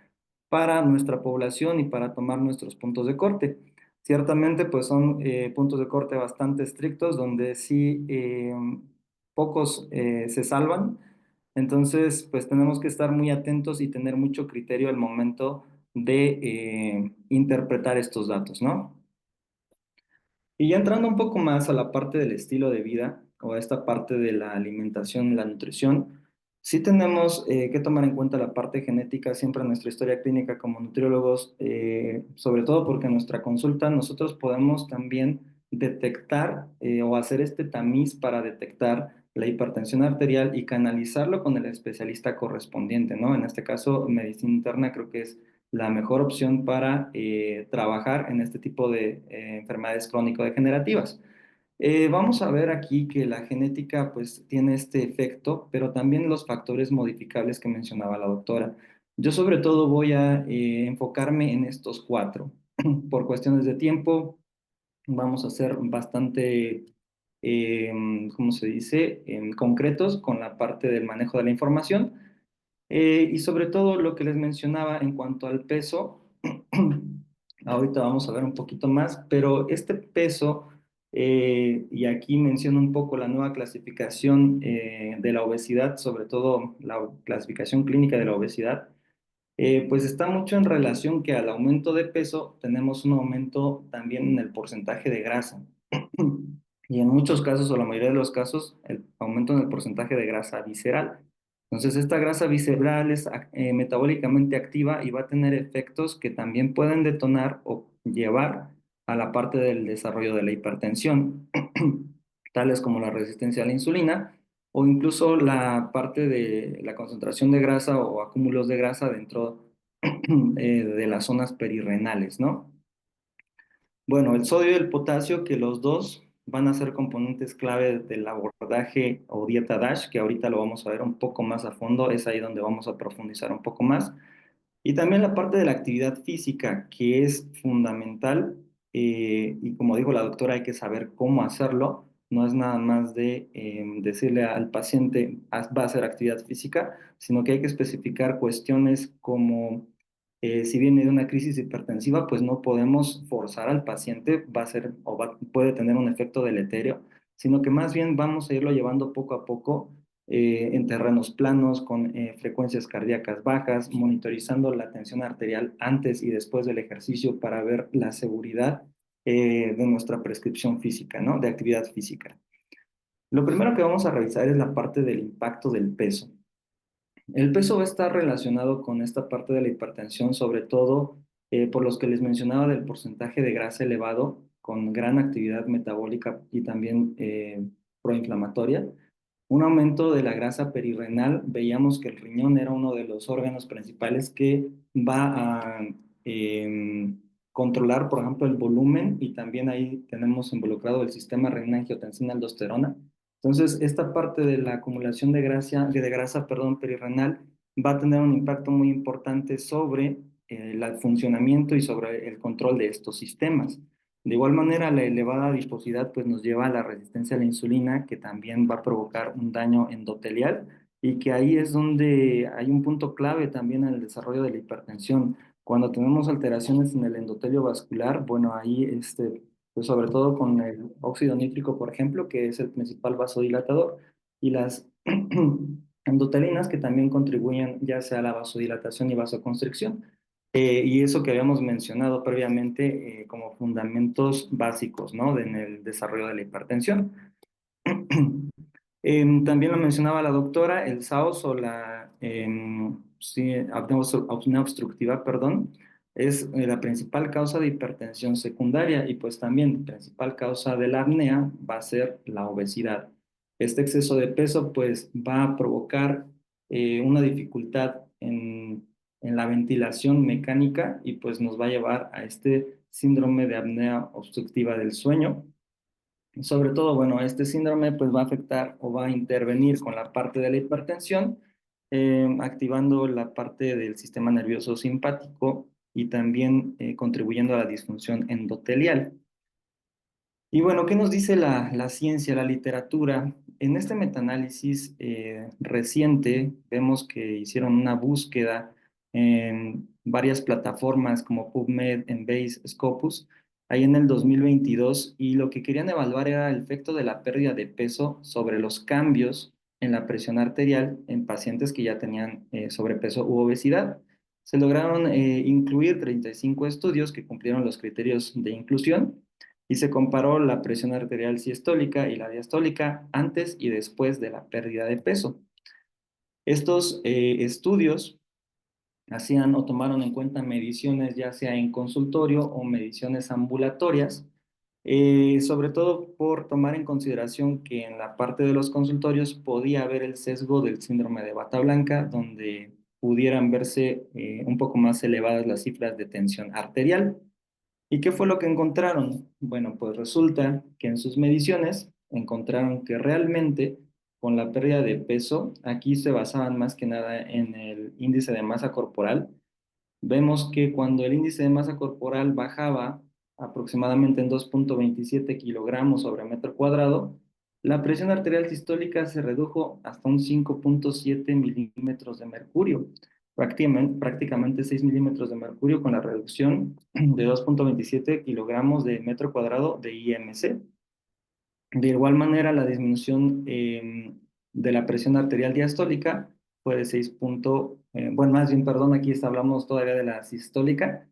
para nuestra población y para tomar nuestros puntos de corte. Ciertamente, pues son puntos de corte bastante estrictos, donde sí pocos se salvan. Entonces, pues tenemos que estar muy atentos y tener mucho criterio al momento de interpretar estos datos, ¿no? Y ya entrando un poco más a la parte del estilo de vida o a esta parte de la alimentación y la nutrición, sí tenemos que tomar en cuenta la parte genética siempre en nuestra historia clínica como nutriólogos, sobre todo porque en nuestra consulta nosotros podemos también detectar o hacer este tamiz para detectar la hipertensión arterial y canalizarlo con el especialista correspondiente, ¿no? En este caso, medicina interna creo que es la mejor opción para trabajar en este tipo de enfermedades crónico-degenerativas. Vamos a ver aquí que la genética pues tiene este efecto, pero también los factores modificables que mencionaba la doctora. Yo sobre todo voy a enfocarme en estos cuatro. Por cuestiones de tiempo, vamos a ser bastante, ¿cómo se dice?, concretos con la parte del manejo de la información. Y sobre todo lo que les mencionaba en cuanto al peso, ahorita vamos a ver un poquito más, pero este peso, y aquí menciono un poco la nueva clasificación de la obesidad, sobre todo la clasificación clínica de la obesidad, pues está mucho en relación que al aumento de peso tenemos un aumento también en el porcentaje de grasa. Y en muchos casos, o la mayoría de los casos, el aumento en el porcentaje de grasa visceral. Entonces, esta grasa visceral es metabólicamente activa y va a tener efectos que también pueden detonar o llevar a la parte del desarrollo de la hipertensión, tales como la resistencia a la insulina o incluso la parte de la concentración de grasa o acúmulos de grasa dentro de las zonas perirrenales, ¿no? Bueno, el sodio y el potasio, que los dos van a ser componentes clave del abordaje o dieta DASH, que ahorita lo vamos a ver un poco más a fondo, es ahí donde vamos a profundizar un poco más. Y también la parte de la actividad física, que es fundamental, y como dijo la doctora, hay que saber cómo hacerlo. No es nada más de decirle al paciente, va a hacer actividad física, sino que hay que especificar cuestiones como, si viene de una crisis hipertensiva, pues no podemos forzar al paciente, va a ser o puede tener un efecto deleterio, sino que más bien vamos a irlo llevando poco a poco en terrenos planos, con frecuencias cardíacas bajas, monitorizando la tensión arterial antes y después del ejercicio para ver la seguridad de nuestra prescripción física, ¿no? De actividad física. Lo primero que vamos a revisar es la parte del impacto del peso. El peso va a estar relacionado con esta parte de la hipertensión, sobre todo por los que les mencionaba del porcentaje de grasa elevado, con gran actividad metabólica y también proinflamatoria. Un aumento de la grasa perirrenal, veíamos que el riñón era uno de los órganos principales que va a controlar, por ejemplo, el volumen y también ahí tenemos involucrado el sistema renina-angiotensina-aldosterona. Entonces, esta parte de la acumulación de grasa, perdón, perirrenal va a tener un impacto muy importante sobre el funcionamiento y sobre el control de estos sistemas. De igual manera, la elevada adiposidad pues, nos lleva a la resistencia a la insulina, que también va a provocar un daño endotelial y que ahí es donde hay un punto clave también en el desarrollo de la hipertensión. Cuando tenemos alteraciones en el endotelio vascular, bueno, ahí pues sobre todo con el óxido nítrico, por ejemplo, que es el principal vasodilatador, y las endotelinas que también contribuyen ya sea a la vasodilatación y vasoconstricción. Y eso que habíamos mencionado previamente como fundamentos básicos, ¿no? En el desarrollo de la hipertensión. También lo mencionaba la doctora, el SAOS o la sí, apnea obstructiva, perdón, es la principal causa de hipertensión secundaria y pues también la principal causa de la apnea va a ser la obesidad. Este exceso de peso pues va a provocar una dificultad en la ventilación mecánica y pues nos va a llevar a este síndrome de apnea obstructiva del sueño. Sobre todo, bueno, este síndrome pues va a afectar o va a intervenir con la parte de la hipertensión, activando la parte del sistema nervioso simpático y también contribuyendo a la disfunción endotelial. Y bueno, ¿qué nos dice la ciencia, la literatura? En este metaanálisis reciente vemos que hicieron una búsqueda en varias plataformas como PubMed, Embase, Scopus, ahí en el 2022, y lo que querían evaluar era el efecto de la pérdida de peso sobre los cambios en la presión arterial en pacientes que ya tenían sobrepeso u obesidad. Se lograron incluir 35 estudios que cumplieron los criterios de inclusión y se comparó la presión arterial sistólica y la diastólica antes y después de la pérdida de peso. Estos estudios hacían o tomaron en cuenta mediciones ya sea en consultorio o mediciones ambulatorias, sobre todo por tomar en consideración que en la parte de los consultorios podía haber el sesgo del síndrome de bata blanca, donde pudieran verse un poco más elevadas las cifras de tensión arterial. ¿Y qué fue lo que encontraron? Bueno, pues resulta que en sus mediciones encontraron que realmente con la pérdida de peso, aquí se basaban más que nada en el índice de masa corporal. Vemos que cuando el índice de masa corporal bajaba aproximadamente en 2.27 kilogramos sobre metro cuadrado, la presión arterial sistólica se redujo hasta un 5.7 milímetros de mercurio, prácticamente 6 milímetros de mercurio con la reducción de 2.27 kilogramos de metro cuadrado de IMC. De igual manera, la disminución de la presión arterial diastólica fue de 6. Bueno, más bien, perdón, aquí hablamos todavía de la sistólica,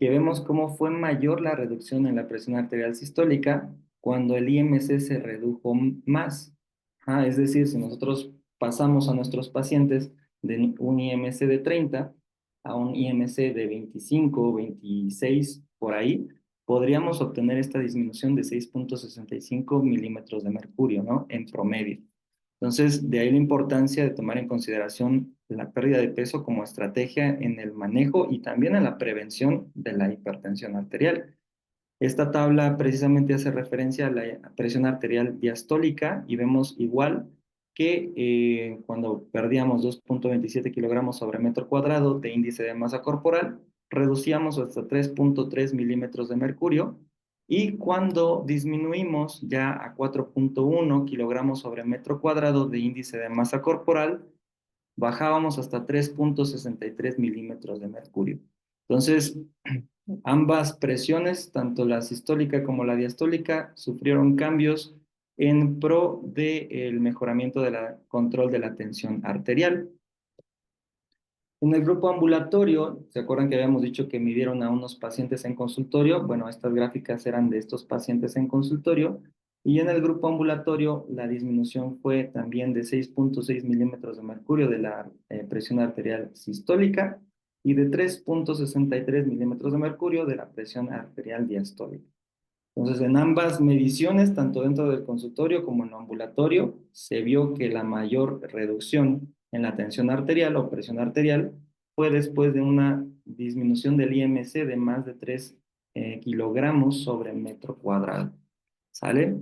que vemos cómo fue mayor la reducción en la presión arterial sistólica cuando el IMC se redujo más. Es decir, si nosotros pasamos a nuestros pacientes de un IMC de 30 a un IMC de 25, 26, por ahí, podríamos obtener esta disminución de 6.65 milímetros de mercurio, ¿no? En promedio. Entonces, de ahí la importancia de tomar en consideración la pérdida de peso como estrategia en el manejo y también en la prevención de la hipertensión arterial. Esta tabla precisamente hace referencia a la presión arterial diastólica y vemos igual que cuando perdíamos 2.27 kilogramos sobre metro cuadrado de índice de masa corporal, reducíamos hasta 3.3 milímetros de mercurio, y cuando disminuimos ya a 4.1 kilogramos sobre metro cuadrado de índice de masa corporal, bajábamos hasta 3.63 milímetros de mercurio. Entonces, ambas presiones, tanto la sistólica como la diastólica, sufrieron cambios en pro del mejoramiento del control de la tensión arterial. En el grupo ambulatorio, ¿se acuerdan que habíamos dicho que midieron a unos pacientes en consultorio? Bueno, estas gráficas eran de estos pacientes en consultorio. Y en el grupo ambulatorio, la disminución fue también de 6.6 milímetros de mercurio de la presión arterial sistólica y de 3.63 milímetros de mercurio de la presión arterial diastólica. Entonces, en ambas mediciones, tanto dentro del consultorio como en el ambulatorio, se vio que la mayor reducción en la tensión arterial o presión arterial fue después de una disminución del IMC de más de 3 kilogramos sobre metro cuadrado. ¿Sale?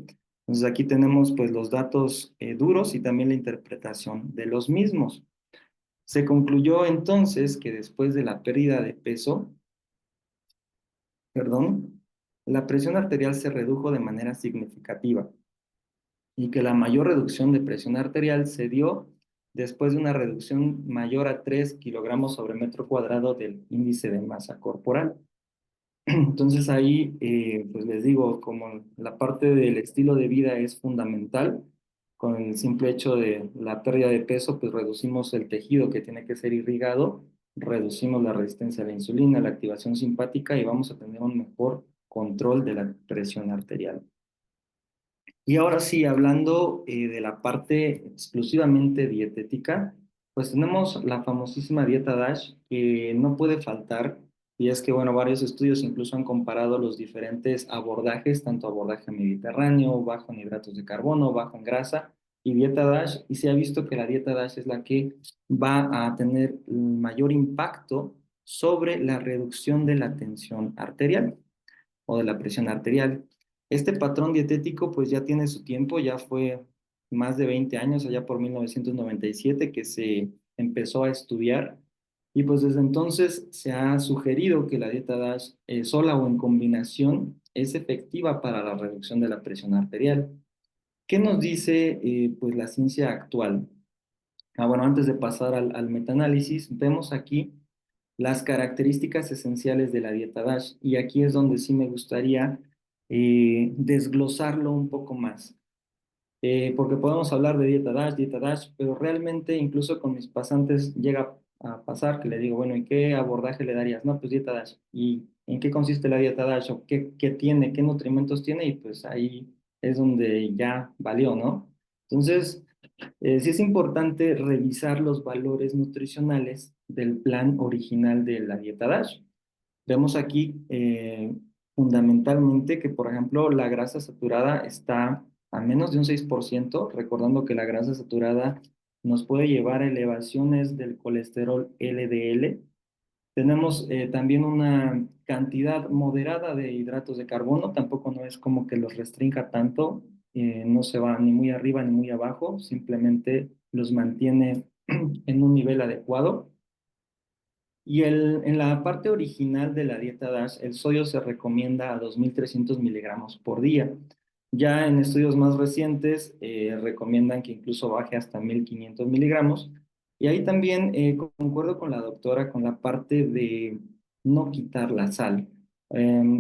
Entonces aquí tenemos pues los datos duros y también la interpretación de los mismos. Se concluyó entonces que después de la pérdida de peso, la presión arterial se redujo de manera significativa y que la mayor reducción de presión arterial se dio después de una reducción mayor a 3 kilogramos sobre metro cuadrado del índice de masa corporal. Entonces ahí, pues les digo, como la parte del estilo de vida es fundamental, con el simple hecho de la pérdida de peso, pues reducimos el tejido que tiene que ser irrigado, reducimos la resistencia a la insulina, la activación simpática y vamos a tener un mejor control de la presión arterial. Y ahora sí, hablando de la parte exclusivamente dietética, pues tenemos la famosísima dieta DASH que no puede faltar, y es que, bueno, varios estudios incluso han comparado los diferentes abordajes, tanto abordaje mediterráneo, bajo en hidratos de carbono, bajo en grasa, y dieta DASH, y se ha visto que la dieta DASH es la que va a tener un mayor impacto sobre la reducción de la tensión arterial o de la presión arterial. Este patrón dietético pues ya tiene su tiempo, ya fue más de 20 años, allá por 1997, que se empezó a estudiar, y pues desde entonces se ha sugerido que la dieta DASH sola o en combinación es efectiva para la reducción de la presión arterial. ¿Qué nos dice pues la ciencia actual? Bueno, antes de pasar al metaanálisis, vemos aquí las características esenciales de la dieta DASH, y aquí es donde sí me gustaría desglosarlo un poco más. Porque podemos hablar de dieta DASH, pero realmente incluso con mis pasantes llega a pasar que le digo, bueno, ¿en qué abordaje le darías? No, pues dieta DASH. ¿Y en qué consiste la dieta DASH? ¿O qué tiene? ¿Qué nutrimentos tiene? Y pues ahí es donde ya valió, ¿no? Entonces, sí es importante revisar los valores nutricionales del plan original de la dieta DASH. Vemos aquí fundamentalmente que, por ejemplo, la grasa saturada está a menos de un 6%, recordando que la grasa saturada nos puede llevar a elevaciones del colesterol LDL. Tenemos también una cantidad moderada de hidratos de carbono, tampoco no es como que los restrinja tanto, no se va ni muy arriba ni muy abajo, simplemente los mantiene en un nivel adecuado. Y en la parte original de la dieta DASH, el sodio se recomienda a 2.300 miligramos por día. Ya en estudios más recientes recomiendan que incluso baje hasta 1.500 miligramos. Y ahí también concuerdo con la doctora con la parte de no quitar la sal.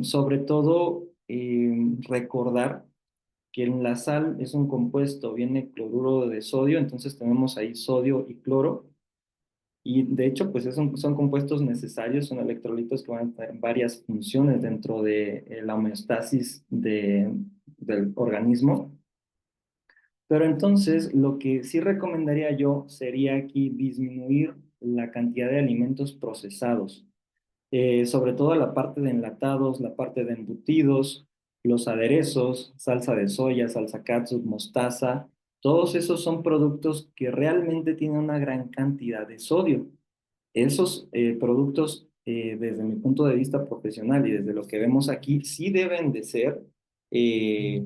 Sobre todo recordar que la sal es un compuesto, viene cloruro de sodio, entonces tenemos ahí sodio y cloro. Y de hecho, pues son compuestos necesarios, son electrolitos que van a tener varias funciones dentro de la homeostasis del organismo. Pero entonces, lo que sí recomendaría yo sería aquí disminuir la cantidad de alimentos procesados, sobre todo la parte de enlatados, la parte de embutidos, los aderezos, salsa de soya, salsa catsup, mostaza. Todos esos son productos que realmente tienen una gran cantidad de sodio. Esos productos, desde mi punto de vista profesional y desde lo que vemos aquí, sí deben de ser, eh,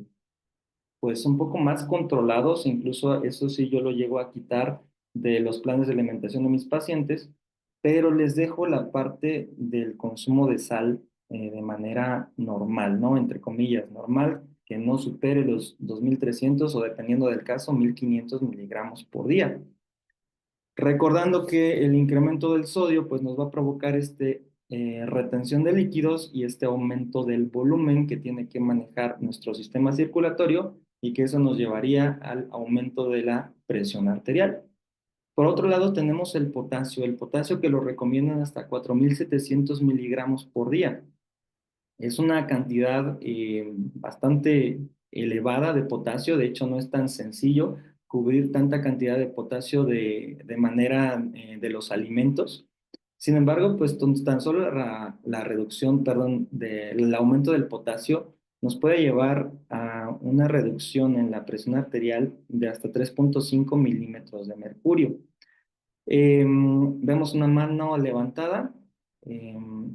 pues, un poco más controlados. Incluso eso sí yo lo llego a quitar de los planes de alimentación de mis pacientes, pero les dejo la parte del consumo de sal de manera normal, ¿no? Entre comillas, normal, que no supere los 2.300 o, dependiendo del caso, 1.500 miligramos por día. Recordando que el incremento del sodio pues nos va a provocar retención de líquidos y este aumento del volumen que tiene que manejar nuestro sistema circulatorio, y que eso nos llevaría al aumento de la presión arterial. Por otro lado tenemos el potasio que lo recomiendan hasta 4.700 miligramos por día. Es una cantidad bastante elevada de potasio. De hecho, no es tan sencillo cubrir tanta cantidad de potasio de manera de los alimentos. Sin embargo, pues tan solo la reducción, perdón, del aumento del potasio nos puede llevar a una reducción en la presión arterial de hasta 3.5 milímetros de mercurio. Vemos una mano levantada.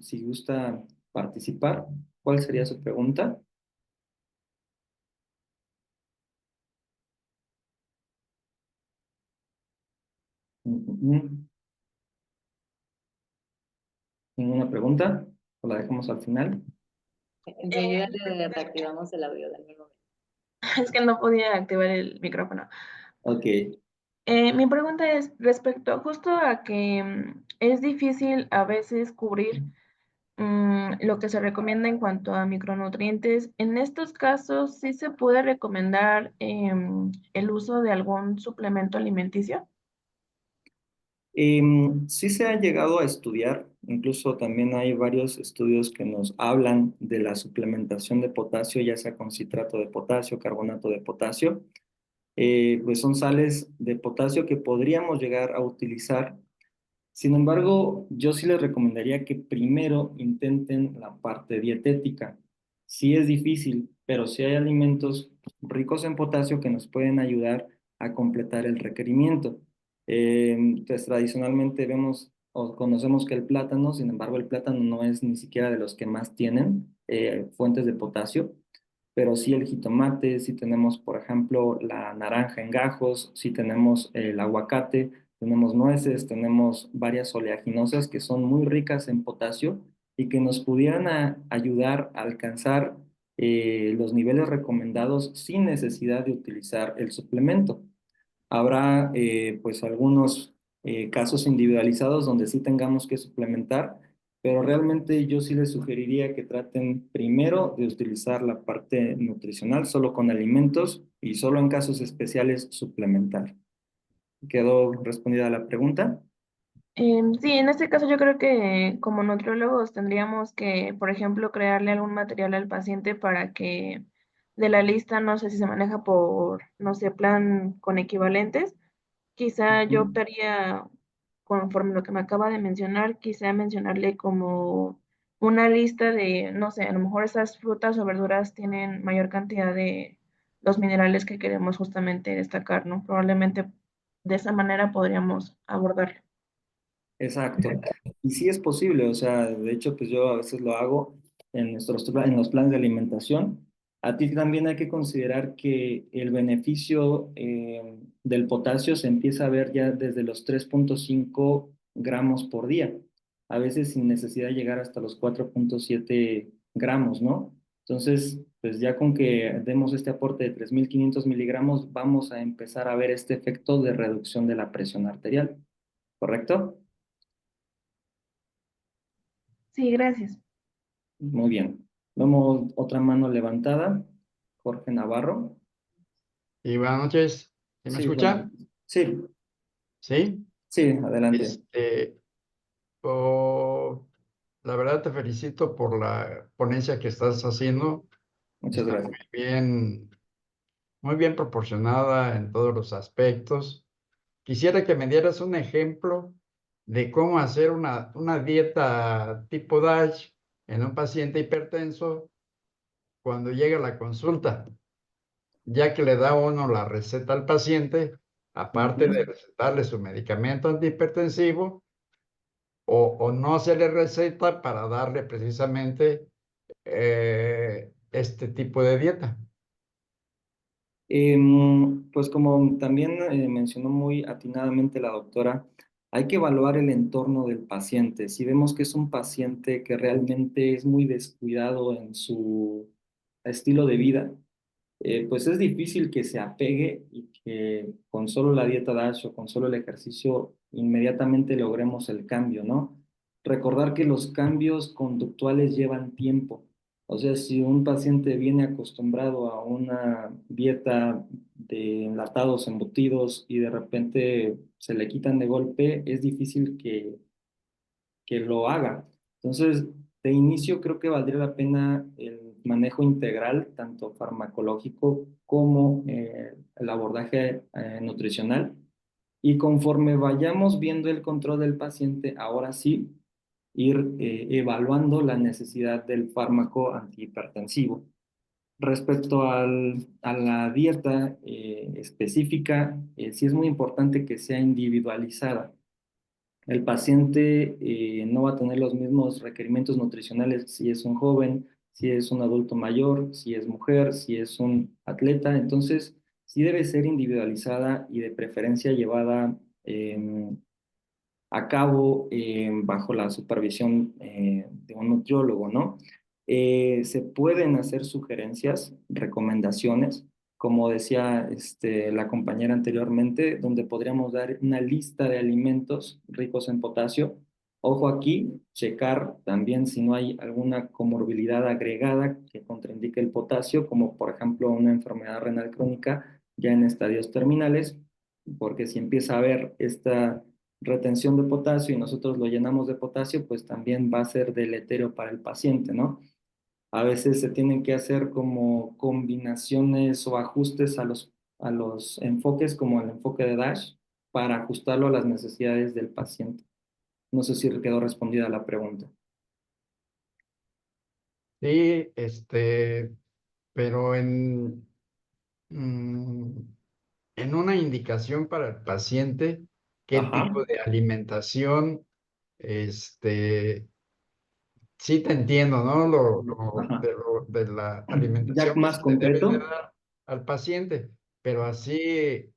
Si gusta participar, ¿cuál sería su pregunta? Mm, ¿Ninguna pregunta? ¿O la dejamos al final? Enseguida le reactivamos el audio del mismo. Es que no podía activar el micrófono. Ok. Mi pregunta es respecto justo a que es difícil a veces cubrir lo que se recomienda en cuanto a micronutrientes. En estos casos, ¿sí se puede recomendar el uso de algún suplemento alimenticio? Sí se ha llegado a estudiar, incluso también hay varios estudios que nos hablan de la suplementación de potasio, ya sea con citrato de potasio, carbonato de potasio. Pues son sales de potasio que podríamos llegar a utilizar. Sin embargo, yo sí les recomendaría que primero intenten la parte dietética. Sí es difícil, pero sí hay alimentos ricos en potasio que nos pueden ayudar a completar el requerimiento. Pues tradicionalmente vemos o conocemos que el plátano, sin embargo, el plátano no es ni siquiera de los que más tienen fuentes de potasio, pero sí el jitomate, sí tenemos, por ejemplo, la naranja en gajos, sí tenemos el aguacate, tenemos nueces, tenemos varias oleaginosas que son muy ricas en potasio y que nos pudieran ayudar a alcanzar los niveles recomendados sin necesidad de utilizar el suplemento. Habrá pues algunos casos individualizados donde sí tengamos que suplementar, pero realmente yo sí les sugeriría que traten primero de utilizar la parte nutricional solo con alimentos y solo en casos especiales suplementar. ¿Quedó respondida la pregunta? Sí, en este caso yo creo que como nutriólogos tendríamos que, por ejemplo, crearle algún material al paciente para que de la lista, no sé si se maneja por, no sé, plan con equivalentes. Quizá yo Ujú. optaría, conforme lo que me acaba de mencionar, quizá mencionarle como una lista de, no sé, a lo mejor esas frutas o verduras tienen mayor cantidad de los minerales que queremos justamente destacar, ¿no? Probablemente de esa manera podríamos abordarlo. Exacto. Y sí es posible, o sea, de hecho, pues yo a veces lo hago en los planes de alimentación. A ti también hay que considerar que el beneficio del potasio se empieza a ver ya desde los 3,5 gramos por día, a veces sin necesidad de llegar hasta los 4,7 gramos, ¿no? Entonces, pues ya con que demos este aporte de 3.500 miligramos, vamos a empezar a ver este efecto de reducción de la presión arterial, ¿correcto? Sí, gracias. Muy bien. Vemos otra mano levantada. Jorge Navarro. Y buenas noches. ¿Sí me Sí, bueno. escucha? Sí, Sí. sí, adelante. Este, oh, la verdad te felicito por la ponencia que estás haciendo. Muchas Está gracias. muy bien proporcionada en todos los aspectos. Quisiera que me dieras un ejemplo de cómo hacer una dieta tipo DASH en un paciente hipertenso cuando llega a la consulta, ya que le da uno la receta al paciente, aparte de Ujú. recetarle su medicamento antihipertensivo, o no se le receta para darle precisamente este tipo de dieta. Pues como también mencionó muy atinadamente la doctora, hay que evaluar el entorno del paciente. Si vemos que es un paciente que realmente es muy descuidado en su estilo de vida, pues es difícil que se apegue y que con solo la dieta DASH o con solo el ejercicio inmediatamente logremos el cambio, ¿no? Recordar que los cambios conductuales llevan tiempo. O sea, si un paciente viene acostumbrado a una dieta de enlatados, embutidos y de repente se le quitan de golpe, es difícil que lo haga. Entonces, de inicio creo que valdría la pena el manejo integral, tanto farmacológico como el abordaje nutricional. Y conforme vayamos viendo el control del paciente, ahora sí, ir evaluando la necesidad del fármaco antihipertensivo. Respecto a la dieta específica, sí es muy importante que sea individualizada. El paciente no va a tener los mismos requerimientos nutricionales si es un joven, si es un adulto mayor, si es mujer, si es un atleta. Entonces, sí debe ser individualizada y de preferencia llevada a cabo bajo la supervisión de un nutriólogo, ¿no? Se pueden hacer sugerencias, recomendaciones, como decía la compañera anteriormente, donde podríamos dar una lista de alimentos ricos en potasio. Ojo aquí, checar también si no hay alguna comorbilidad agregada que contraindique el potasio, como por ejemplo una enfermedad renal crónica ya en estadios terminales, porque si empieza a haber esta retención de potasio y nosotros lo llenamos de potasio, pues también va a ser deleterio para el paciente, ¿no? A veces se tienen que hacer como combinaciones o ajustes a los enfoques, como el enfoque de DASH, para ajustarlo a las necesidades del paciente. No sé si quedó respondida la pregunta. Sí, pero mm, en una indicación para el paciente, qué Ajá, tipo de alimentación, este, sí te entiendo, ¿no? ajá. De la Ya alimentación que más se le debe de concreto, dar al paciente, pero así,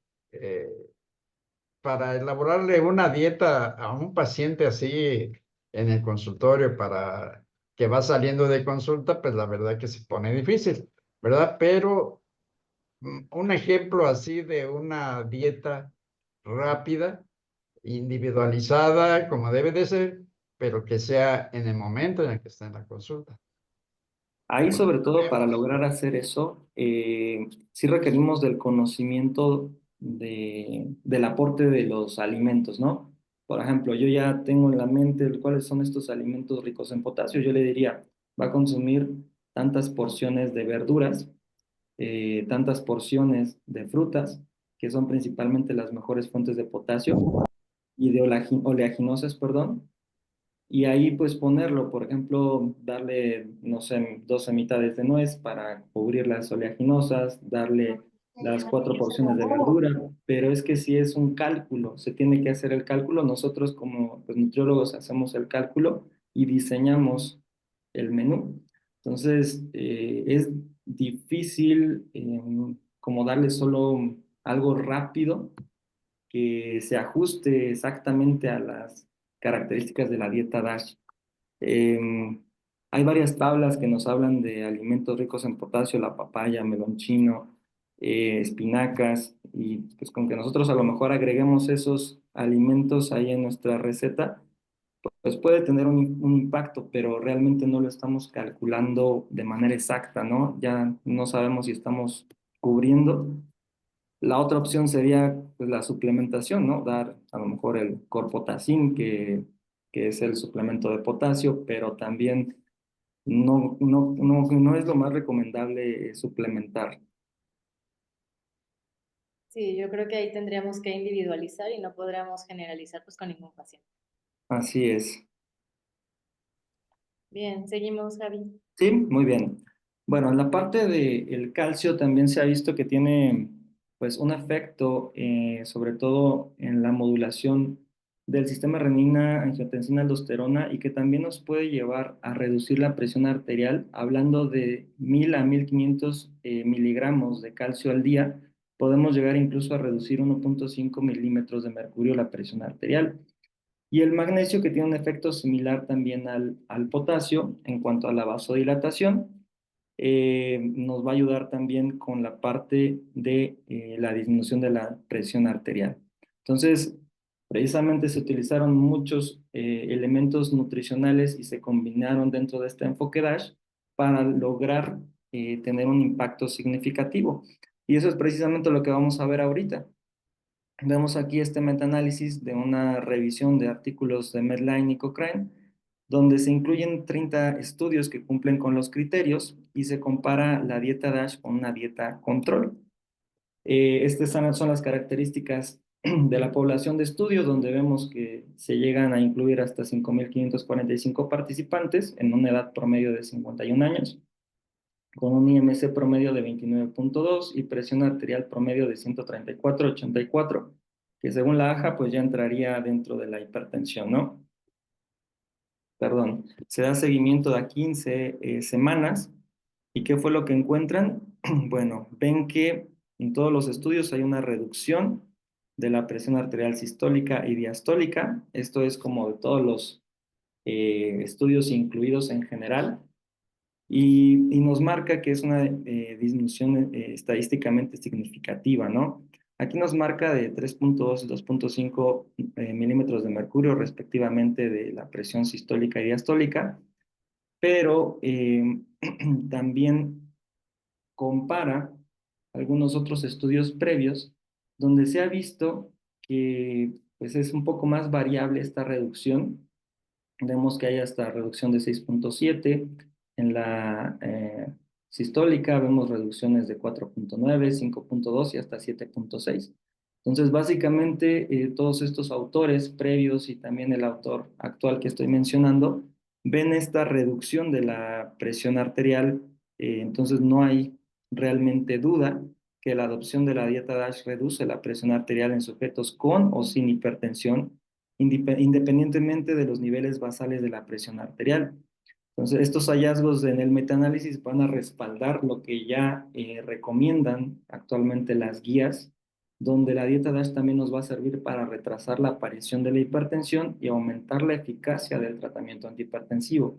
para elaborarle una dieta a un paciente así en el consultorio para que va saliendo de consulta, pues la verdad que se pone difícil, ¿verdad? Pero un ejemplo así de una dieta rápida, individualizada, como debe de ser, pero que sea en el momento en el que está en la consulta. ahí sobre todo para lograr hacer eso, sí requerimos del conocimiento del aporte de los alimentos, ¿no? Por ejemplo, yo ya tengo en la mente cuáles son estos alimentos ricos en potasio. Yo le diría, va a consumir tantas porciones de verduras, tantas porciones de frutas, que son principalmente las mejores fuentes de potasio, y de oleaginosas, perdón, y ahí pues ponerlo, por ejemplo, darle, no sé, 12 mitades de nuez para cubrir las oleaginosas, darle las 4 porciones de verdura, pero es que si es un cálculo, se tiene que hacer el cálculo, nosotros como pues, nutriólogos hacemos el cálculo y diseñamos el menú. Entonces, es difícil como darle solo algo rápido que se ajuste exactamente a las características de la dieta DASH. Eh, Hay varias tablas que nos hablan de alimentos ricos en potasio, la papaya, melón chino, espinacas, y pues con que nosotros a lo mejor agreguemos esos alimentos ahí en nuestra receta, pues puede tener un impacto, pero realmente no lo estamos calculando de manera exacta, ¿no? Ya no sabemos si estamos cubriendo. La otra opción sería pues, la suplementación, ¿no? Dar a lo mejor el Corpotacin, que es el suplemento de potasio, pero también no es lo más recomendable suplementar. Sí, yo creo que ahí tendríamos que individualizar y no podríamos generalizar pues con ningún paciente. Así es. Bien, seguimos, Javi. Sí, muy bien. Bueno, en la parte del calcio también se ha visto que tiene pues un efecto sobre todo en la modulación del sistema renina, angiotensina, aldosterona y que también nos puede llevar a reducir la presión arterial. Hablando de 1000 a 1500 miligramos de calcio al día, podemos llegar incluso a reducir 1,5 milímetros de mercurio la presión arterial. Y el magnesio que tiene un efecto similar también al potasio en cuanto a la vasodilatación, nos va a ayudar también con la parte de la disminución de la presión arterial. Entonces, precisamente se utilizaron muchos elementos nutricionales y se combinaron dentro de este enfoque DASH para lograr tener un impacto significativo. Y eso es precisamente lo que vamos a ver ahorita. Vemos aquí este metaanálisis de una revisión de artículos de Medline y Cochrane, donde se incluyen 30 estudios que cumplen con los criterios y se compara la dieta DASH con una dieta control. Estas son las características de la población de estudio, donde vemos que se llegan a incluir hasta 5.545 participantes en una edad promedio de 51 años, con un IMC promedio de 29,2 y presión arterial promedio de 134/84, que según la AJA pues ya entraría dentro de la hipertensión, ¿no? Perdón, se da seguimiento de a 15 semanas. ¿Y qué fue lo que encuentran? Bueno, ven que en todos los estudios hay una reducción de la presión arterial sistólica y diastólica. Esto es como de todos los estudios incluidos en general. Y nos marca que es una disminución estadísticamente significativa, ¿no? Aquí nos marca de 3,2 y 2,5 milímetros de mercurio respectivamente de la presión sistólica y diastólica, pero también compara algunos otros estudios previos donde se ha visto que pues, es un poco más variable esta reducción. Vemos que hay hasta reducción de 6,7. En la sistólica vemos reducciones de 4,9, 5,2 y hasta 7,6. Entonces, básicamente, todos estos autores previos y también el autor actual que estoy mencionando ven esta reducción de la presión arterial. Entonces, no hay realmente duda que la adopción de la dieta DASH reduce la presión arterial en sujetos con o sin hipertensión, independientemente de los niveles basales de la presión arterial. Entonces, estos hallazgos en el metaanálisis van a respaldar lo que ya recomiendan actualmente las guías, donde la dieta DASH también nos va a servir para retrasar la aparición de la hipertensión y aumentar la eficacia del tratamiento antihipertensivo.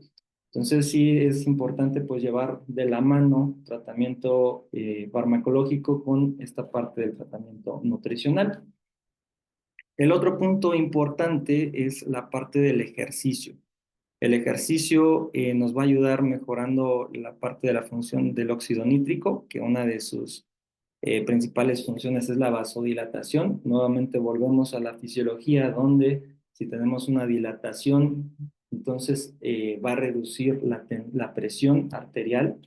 Entonces, sí es importante pues llevar de la mano tratamiento farmacológico con esta parte del tratamiento nutricional. El otro punto importante es la parte del ejercicio. El ejercicio nos va a ayudar mejorando la parte de la función del óxido nítrico, que una de sus principales funciones es la vasodilatación. Nuevamente volvemos a la fisiología, donde si tenemos una dilatación, entonces va a reducir la presión arterial.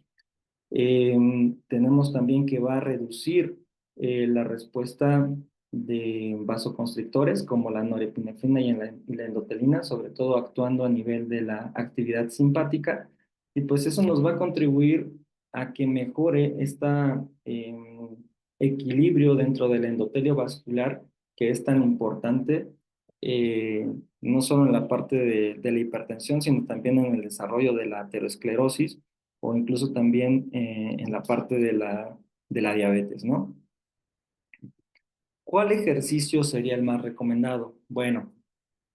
Tenemos también que va a reducir la respuesta de vasoconstrictores como la norepinefrina y la endotelina, sobre todo actuando a nivel de la actividad simpática, y pues eso nos va a contribuir a que mejore este equilibrio dentro del endotelio vascular, que es tan importante, no solo en la parte de la hipertensión, sino también en el desarrollo de la aterosclerosis, o incluso también en la parte de la diabetes, ¿no? ¿Cuál ejercicio sería el más recomendado? Bueno,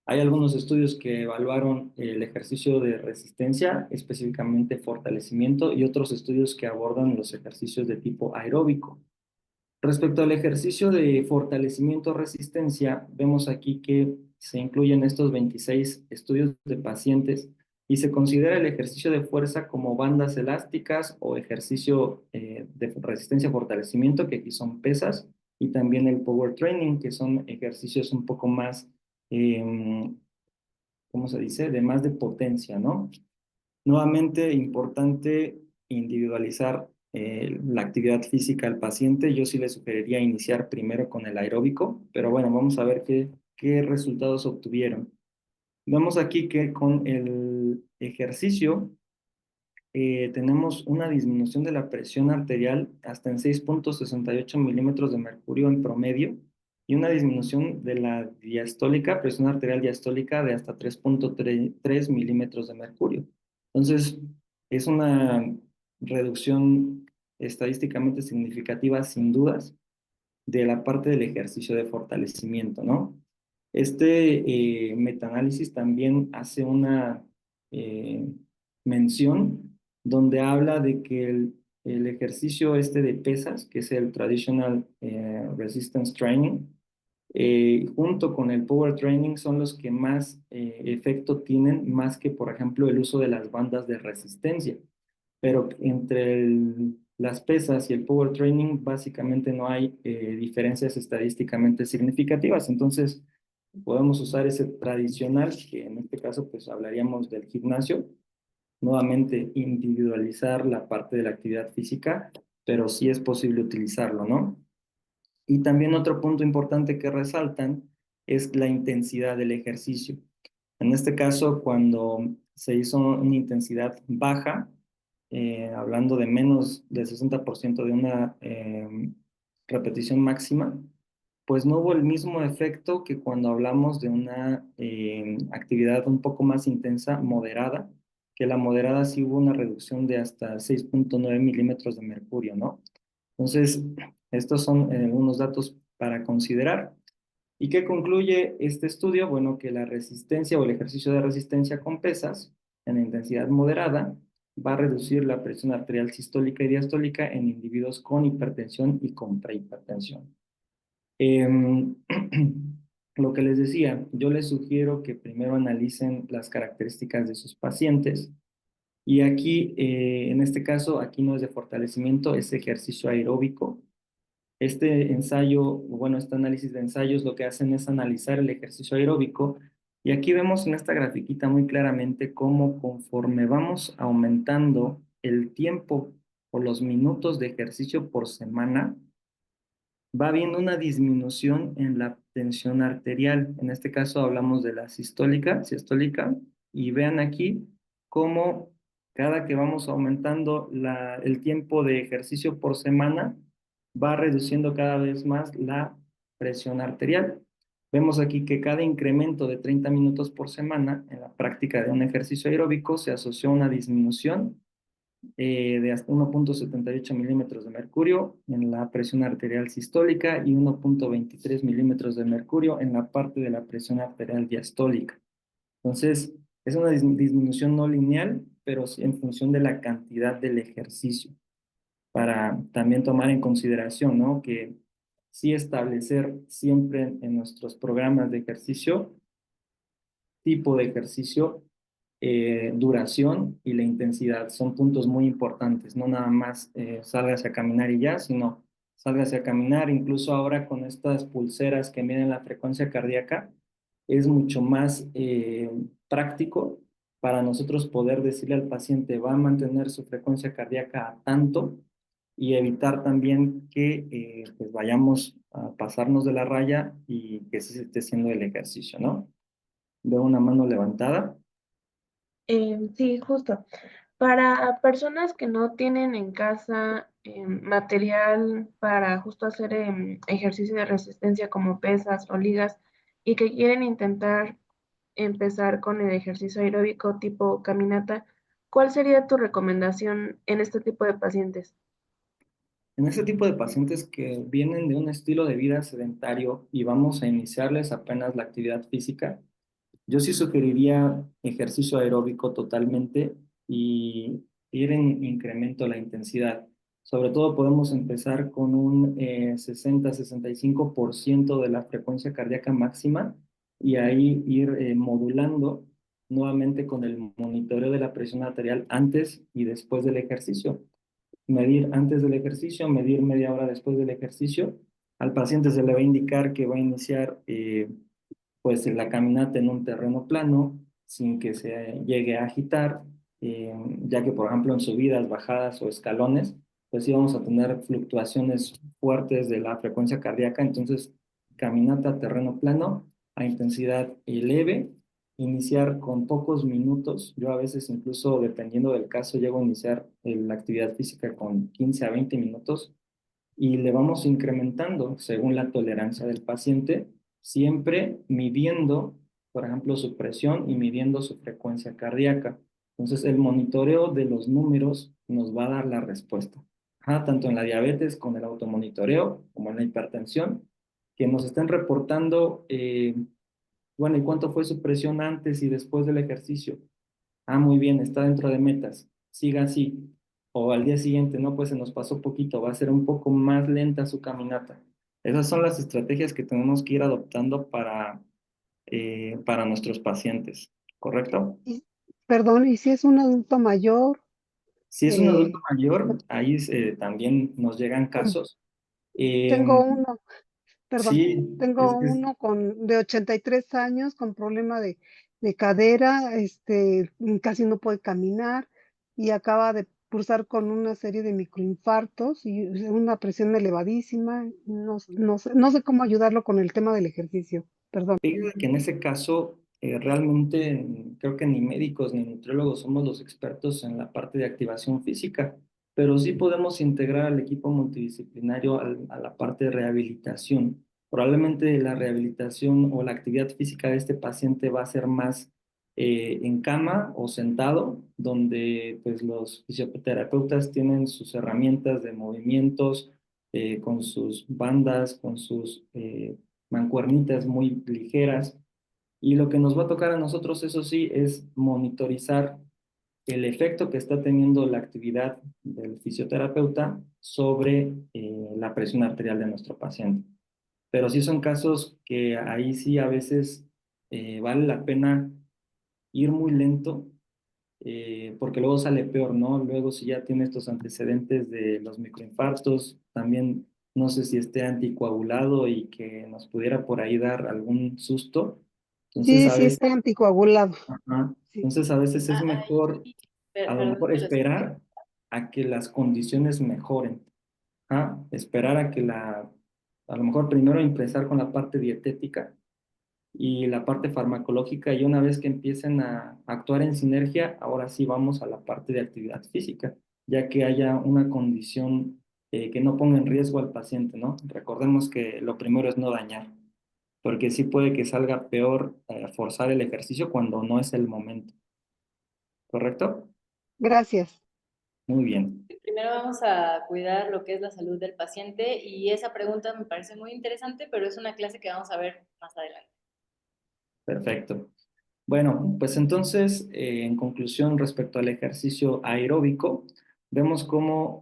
hay algunos estudios que evaluaron el ejercicio de resistencia, específicamente fortalecimiento, y otros estudios que abordan los ejercicios de tipo aeróbico. Respecto al ejercicio de fortalecimiento o resistencia, vemos aquí que se incluyen estos 26 estudios de pacientes y se considera el ejercicio de fuerza como bandas elásticas o ejercicio de resistencia fortalecimiento, que aquí son pesas, y también el power training, que son ejercicios un poco más, ¿cómo se dice? De más de potencia, ¿no? Nuevamente, importante individualizar la actividad física del paciente. Yo sí le sugeriría iniciar primero con el aeróbico, pero bueno, vamos a ver qué resultados obtuvieron. Vemos aquí que con el ejercicio tenemos una disminución de la presión arterial hasta en 6.68 milímetros de mercurio en promedio, y una disminución de la diastólica, presión arterial diastólica, de hasta 3.3 milímetros de mercurio. Entonces, es una reducción estadísticamente significativa, sin dudas, de la parte del ejercicio de fortalecimiento, ¿no? Este metaanálisis también hace una mención donde habla de que el ejercicio de pesas, que es el Traditional Resistance Training, junto con el Power Training, son los que más efecto tienen, más que, por ejemplo, el uso de las bandas de resistencia. Pero entre las pesas y el Power Training básicamente no hay diferencias estadísticamente significativas. Entonces, podemos usar ese tradicional, que en este caso pues hablaríamos del gimnasio. Nuevamente, individualizar la parte de la actividad física, pero sí es posible utilizarlo, ¿no? Y también otro punto importante que resaltan es la intensidad del ejercicio. En este caso, cuando se hizo una intensidad baja, hablando de menos del 60% de una repetición máxima, pues no hubo el mismo efecto que cuando hablamos de una actividad un poco más intensa, moderada, que la moderada sí hubo una reducción de hasta 6.9 milímetros de mercurio, ¿no? Entonces, estos son algunos datos para considerar. ¿Y qué concluye este estudio? Bueno, que la resistencia o el ejercicio de resistencia con pesas en intensidad moderada va a reducir la presión arterial sistólica y diastólica en individuos con hipertensión y con prehipertensión. Lo que les decía, yo les sugiero que primero analicen las características de sus pacientes, y aquí, en este caso, aquí no es de fortalecimiento, es ejercicio aeróbico. Este ensayo, bueno, este análisis de ensayos lo que hacen es analizar el ejercicio aeróbico, y aquí vemos en esta grafiquita muy claramente cómo conforme vamos aumentando el tiempo o los minutos de ejercicio por semana, va habiendo una disminución en la tensión arterial. En este caso hablamos de la sistólica, y vean aquí cómo cada que vamos aumentando el tiempo de ejercicio por semana, va reduciendo cada vez más la presión arterial. Vemos aquí que cada incremento de 30 minutos por semana en la práctica de un ejercicio aeróbico se asoció a una disminución de hasta 1.78 milímetros de mercurio en la presión arterial sistólica y 1.23 milímetros de mercurio en la parte de la presión arterial diastólica. Entonces, es una disminución no lineal, pero sí en función de la cantidad del ejercicio, para también tomar en consideración, ¿no? Que sí establecer siempre en nuestros programas de ejercicio, tipo de ejercicio, duración y la intensidad. Son puntos muy importantes, no nada más sálgase a caminar y ya, sino sálgase a caminar, incluso ahora con estas pulseras que miden la frecuencia cardíaca, es mucho más práctico para nosotros poder decirle al paciente, va a mantener su frecuencia cardíaca a tanto y evitar también que pues vayamos a pasarnos de la raya y que se esté haciendo el ejercicio, ¿no? Veo una mano levantada. Sí, justo. Para personas que no tienen en casa material para justo hacer ejercicio de resistencia como pesas o ligas y que quieren intentar empezar con el ejercicio aeróbico tipo caminata, ¿cuál sería tu recomendación en este tipo de pacientes? En ese tipo de pacientes que vienen de un estilo de vida sedentario y vamos a iniciarles apenas la actividad física, yo sí sugeriría ejercicio aeróbico totalmente y ir en incremento a la intensidad. Sobre todo podemos empezar con un 60-65% de la frecuencia cardíaca máxima y ahí ir modulando nuevamente con el monitoreo de la presión arterial antes y después del ejercicio. Medir antes del ejercicio, medir media hora después del ejercicio. Al paciente se le va a indicar que va a iniciar pues la caminata en un terreno plano, sin que se llegue a agitar, ya que por ejemplo en subidas, bajadas o escalones, pues sí vamos a tener fluctuaciones fuertes de la frecuencia cardíaca, entonces caminata a terreno plano a intensidad leve, iniciar con pocos minutos, yo a veces incluso dependiendo del caso llego a iniciar la actividad física con 15 a 20 minutos y le vamos incrementando según la tolerancia del paciente, siempre midiendo, por ejemplo, su presión y midiendo su frecuencia cardíaca. Entonces, el monitoreo de los números nos va a dar la respuesta. Tanto en la diabetes con el automonitoreo como en la hipertensión, que nos estén reportando, bueno, ¿y cuánto fue su presión antes y después del ejercicio? Muy bien, está dentro de metas, siga así. O al día siguiente, no, pues se nos pasó poquito, va a ser un poco más lenta su caminata. Esas son las estrategias que tenemos que ir adoptando para nuestros pacientes, ¿correcto? Perdón, ¿y si es un adulto mayor? Si es un adulto Eh, mayor, ahí también nos llegan casos. Eh, tengo uno, perdón, sí, tengo uno de 83 años con problema de cadera, casi no puede caminar y acaba de cursar con una serie de microinfartos y una presión elevadísima. No sé cómo ayudarlo con el tema del ejercicio. Perdón. Fíjate que en ese caso, realmente creo que ni médicos ni nutriólogos somos los expertos en la parte de activación física, pero sí podemos integrar al equipo multidisciplinario a la parte de rehabilitación. Probablemente la rehabilitación o la actividad física de este paciente va a ser más en cama o sentado, donde pues los fisioterapeutas tienen sus herramientas de movimientos, con sus bandas, con sus mancuernitas muy ligeras. Y lo que nos va a tocar a nosotros, eso sí, es monitorizar el efecto que está teniendo la actividad del fisioterapeuta sobre la presión arterial de nuestro paciente. Pero sí son casos que ahí sí a veces vale la pena ir muy lento, porque luego sale peor, ¿no? Luego si ya tiene estos antecedentes de los microinfartos, también no sé si esté anticoagulado y que nos pudiera por ahí dar algún susto. Entonces Sí, a sí, veces, está anticoagulado. ajá, Sí. entonces a veces es mejor, Ahí, a lo perdón mejor que los esperar a que las condiciones mejoren. Esperar a que a lo mejor primero empezar con la parte dietética y la parte farmacológica, y una vez que empiecen a actuar en sinergia, ahora sí vamos a la parte de actividad física, ya que haya una condición que no ponga en riesgo al paciente, ¿no? Recordemos que lo primero es no dañar, porque sí puede que salga peor forzar el ejercicio cuando no es el momento, ¿correcto? Gracias. Muy bien. Primero vamos a cuidar lo que es la salud del paciente y esa pregunta me parece muy interesante, pero es una clase que vamos a ver más adelante. Perfecto. Bueno, pues entonces, en conclusión, respecto al ejercicio aeróbico, vemos cómo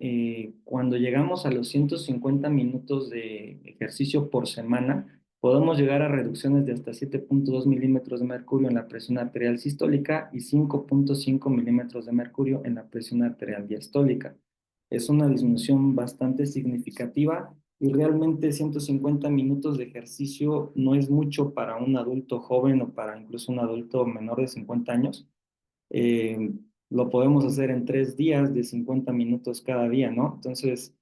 cuando llegamos a los 150 minutos de ejercicio por semana, podemos llegar a reducciones de hasta 7.2 milímetros de mercurio en la presión arterial sistólica y 5.5 milímetros de mercurio en la presión arterial diastólica. Es una disminución bastante significativa y realmente 150 minutos de ejercicio no es mucho para un adulto joven o para incluso un adulto menor de 50 años. Eh, lo podemos hacer en 3 días de 50 minutos cada día, ¿no? Entonces,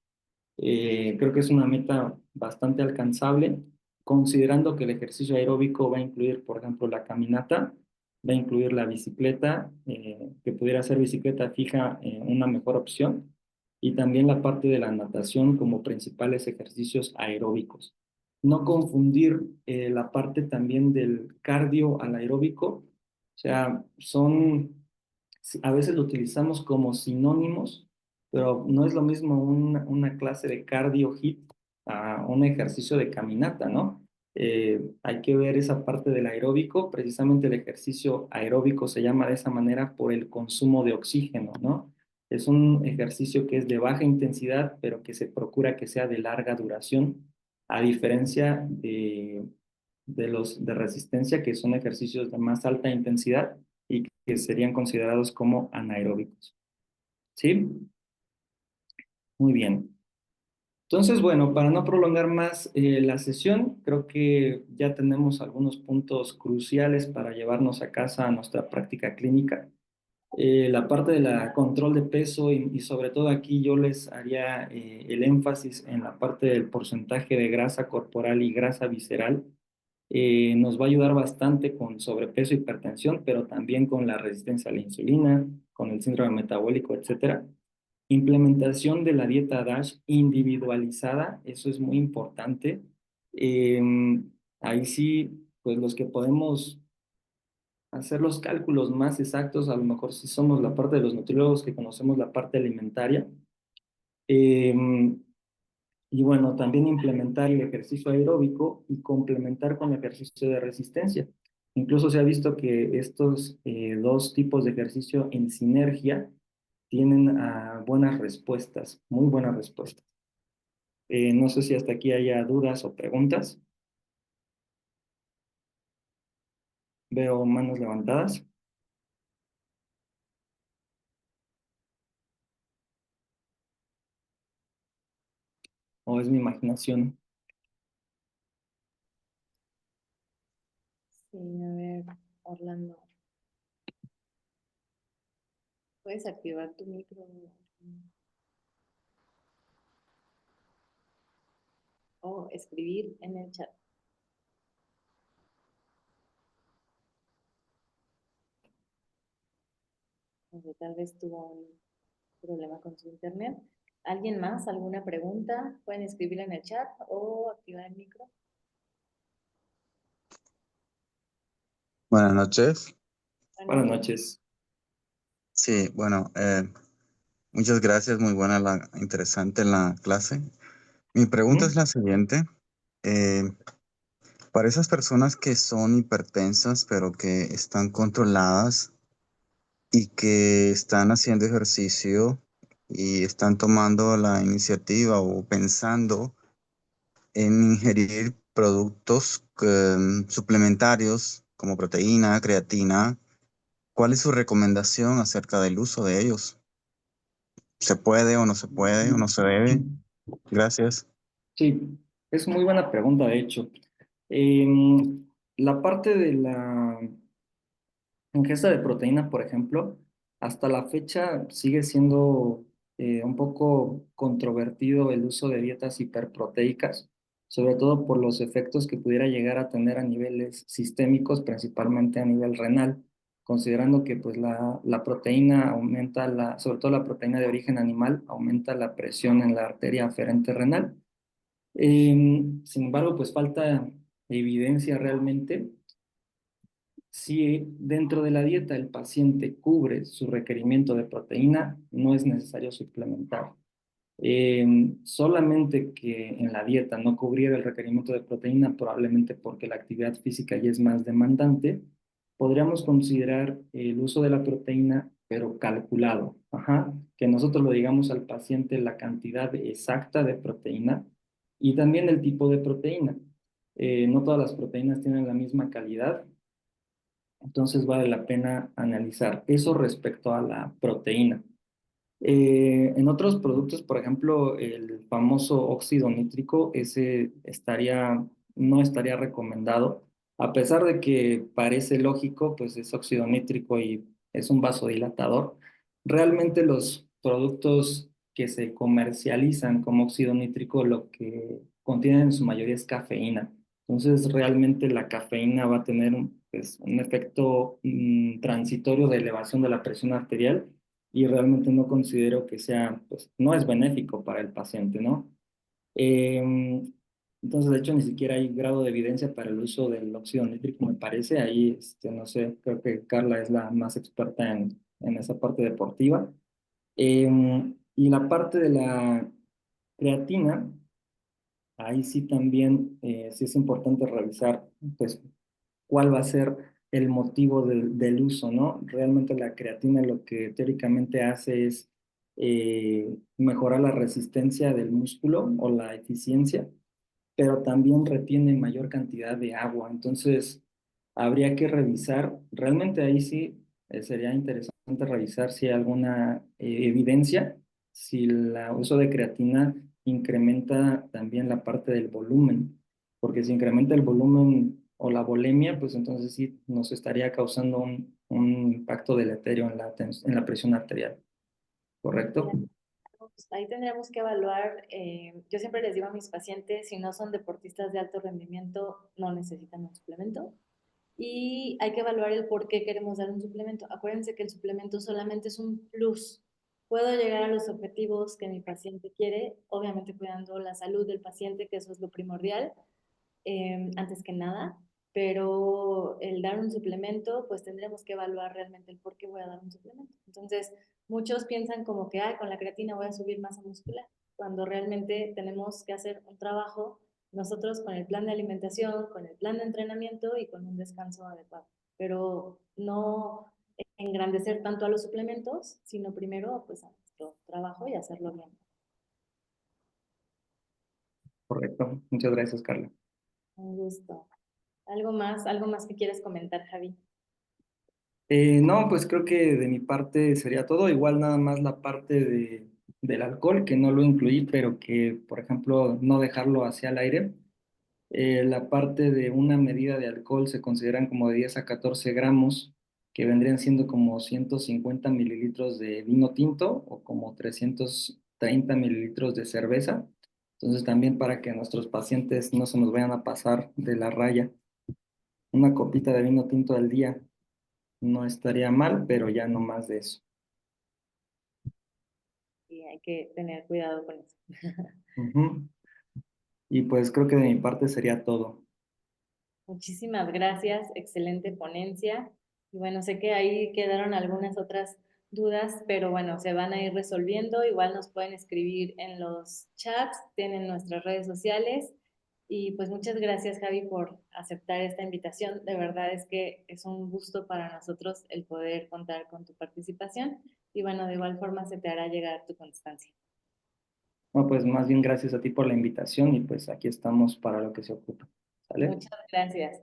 creo que es una meta bastante alcanzable, considerando que el ejercicio aeróbico va a incluir, por ejemplo, la caminata, va a incluir la bicicleta, que pudiera ser bicicleta fija, una mejor opción, y también la parte de la natación como principales ejercicios aeróbicos. No confundir la parte también del cardio al aeróbico, o sea, a veces lo utilizamos como sinónimos, pero no es lo mismo una clase de cardio hit a un ejercicio de caminata, ¿no? Hay que ver esa parte del aeróbico, precisamente el ejercicio aeróbico se llama de esa manera por el consumo de oxígeno, ¿no? Es un ejercicio que es de baja intensidad, pero que se procura que sea de larga duración, a diferencia de los de resistencia, que son ejercicios de más alta intensidad y que serían considerados como anaeróbicos. ¿Sí? Muy bien. Entonces, bueno, para no prolongar más la sesión, creo que ya tenemos algunos puntos cruciales para llevarnos a casa a nuestra práctica clínica. La parte de la control de peso y sobre todo aquí yo les haría el énfasis en la parte del porcentaje de grasa corporal y grasa visceral. Nos va a ayudar bastante con sobrepeso, hipertensión, pero también con la resistencia a la insulina, con el síndrome metabólico, etcétera. Implementación de la dieta DASH individualizada, eso es muy importante. Eh, Ahí sí, pues los que podemos hacer los cálculos más exactos, a lo mejor si somos la parte de los nutriólogos que conocemos la parte alimentaria. Eh, y bueno, también implementar el ejercicio aeróbico y complementar con el ejercicio de resistencia. Incluso se ha visto que estos dos tipos de ejercicio en sinergia tienen buenas respuestas, muy buenas respuestas. No sé si hasta aquí haya dudas o preguntas. Veo manos levantadas. ¿O es mi imaginación? Sí, a ver, Orlando. ¿Puedes activar tu micro? O escribir en el chat. Tal vez tuvo un problema con su internet. ¿Alguien más? ¿Alguna pregunta? Pueden escribir en el chat o activar el micro. Buenas noches. Buenas noches. Sí, bueno, muchas gracias, muy buena, interesante la clase. Mi pregunta es la siguiente. Para esas personas que son hipertensas, pero que están controladas y que están haciendo ejercicio y están tomando la iniciativa o pensando en ingerir productos suplementarios como proteína, creatina, ¿cuál es su recomendación acerca del uso de ellos? ¿Se puede o no se puede o no se debe? Gracias. Sí, es muy buena pregunta, de hecho. La parte de la ingesta de proteína, por ejemplo, hasta la fecha sigue siendo un poco controvertido el uso de dietas hiperproteicas, sobre todo por los efectos que pudiera llegar a tener a niveles sistémicos, principalmente a nivel renal. considerando que pues la proteína aumenta, sobre todo la proteína de origen animal, aumenta la presión en la arteria aferente renal. Sin embargo, pues falta evidencia realmente si dentro de la dieta el paciente cubre su requerimiento de proteína, no es necesario suplementar. Solamente que en la dieta no cubriera el requerimiento de proteína, probablemente porque la actividad física ya es más demandante, podríamos considerar el uso de la proteína, pero calculado. Que nosotros lo digamos al paciente la cantidad exacta de proteína y también el tipo de proteína. No todas las proteínas tienen la misma calidad, entonces vale la pena analizar eso respecto a la proteína. En otros productos, por ejemplo, el famoso óxido nítrico, ese no estaría recomendado, a pesar de que parece lógico, pues es óxido nítrico y es un vasodilatador. Realmente los productos que se comercializan como óxido nítrico lo que contienen en su mayoría es cafeína. Entonces, realmente la cafeína va a tener pues, un efecto transitorio de elevación de la presión arterial y realmente no considero que sea, pues no es benéfico para el paciente, ¿no? Entonces, de hecho, ni siquiera hay grado de evidencia para el uso del óxido nítrico, me parece. Ahí, no sé, creo que Carla es la más experta en esa parte deportiva. Y la parte de la creatina, ahí sí también sí es importante revisar, pues, cuál va a ser el motivo del uso, ¿no? Realmente la creatina lo que teóricamente hace es mejorar la resistencia del músculo o la eficiencia, pero también retiene mayor cantidad de agua. Entonces, habría que revisar, realmente ahí sí sería interesante revisar si hay alguna evidencia, si el uso de creatina incrementa también la parte del volumen, porque si incrementa el volumen o la volemia, pues entonces sí nos estaría causando un impacto deleterio en la presión arterial, ¿correcto? Pues ahí tendríamos que evaluar, yo siempre les digo a mis pacientes, si no son deportistas de alto rendimiento, no necesitan un suplemento. Y hay que evaluar el por qué queremos dar un suplemento. Acuérdense que el suplemento solamente es un plus. Puedo llegar a los objetivos que mi paciente quiere, obviamente cuidando la salud del paciente, que eso es lo primordial, antes que nada, pero el dar un suplemento, pues tendremos que evaluar realmente el por qué voy a dar un suplemento. Entonces, muchos piensan como que, con la creatina voy a subir masa muscular, cuando realmente tenemos que hacer un trabajo nosotros con el plan de alimentación, con el plan de entrenamiento y con un descanso adecuado. Pero no engrandecer tanto a los suplementos, sino primero pues a nuestro trabajo y hacerlo bien. Correcto. Muchas gracias, Carla. Un gusto. ¿Algo más que quieras comentar, Javi? No, pues creo que de mi parte sería todo. Igual nada más la parte del alcohol, que no lo incluí, pero que, por ejemplo, no dejarlo hacia el aire. La parte de una medida de alcohol se consideran como de 10 a 14 gramos, que vendrían siendo como 150 mililitros de vino tinto o como 330 mililitros de cerveza. Entonces también para que nuestros pacientes no se nos vayan a pasar de la raya. Una copita de vino tinto al día no estaría mal, pero ya no más de eso. Y hay que tener cuidado con eso. Ujú. Y pues creo que de mi parte sería todo. Muchísimas gracias, excelente ponencia. Y bueno, sé que ahí quedaron algunas otras dudas, pero bueno, se van a ir resolviendo. Igual nos pueden escribir en los chats, tienen nuestras redes sociales. Y pues muchas gracias, Javi, por aceptar esta invitación. De verdad es que es un gusto para nosotros el poder contar con tu participación. Y bueno, de igual forma se te hará llegar tu constancia. No, pues más bien gracias a ti por la invitación y pues aquí estamos para lo que se ocupa. ¿Sale? Muchas gracias.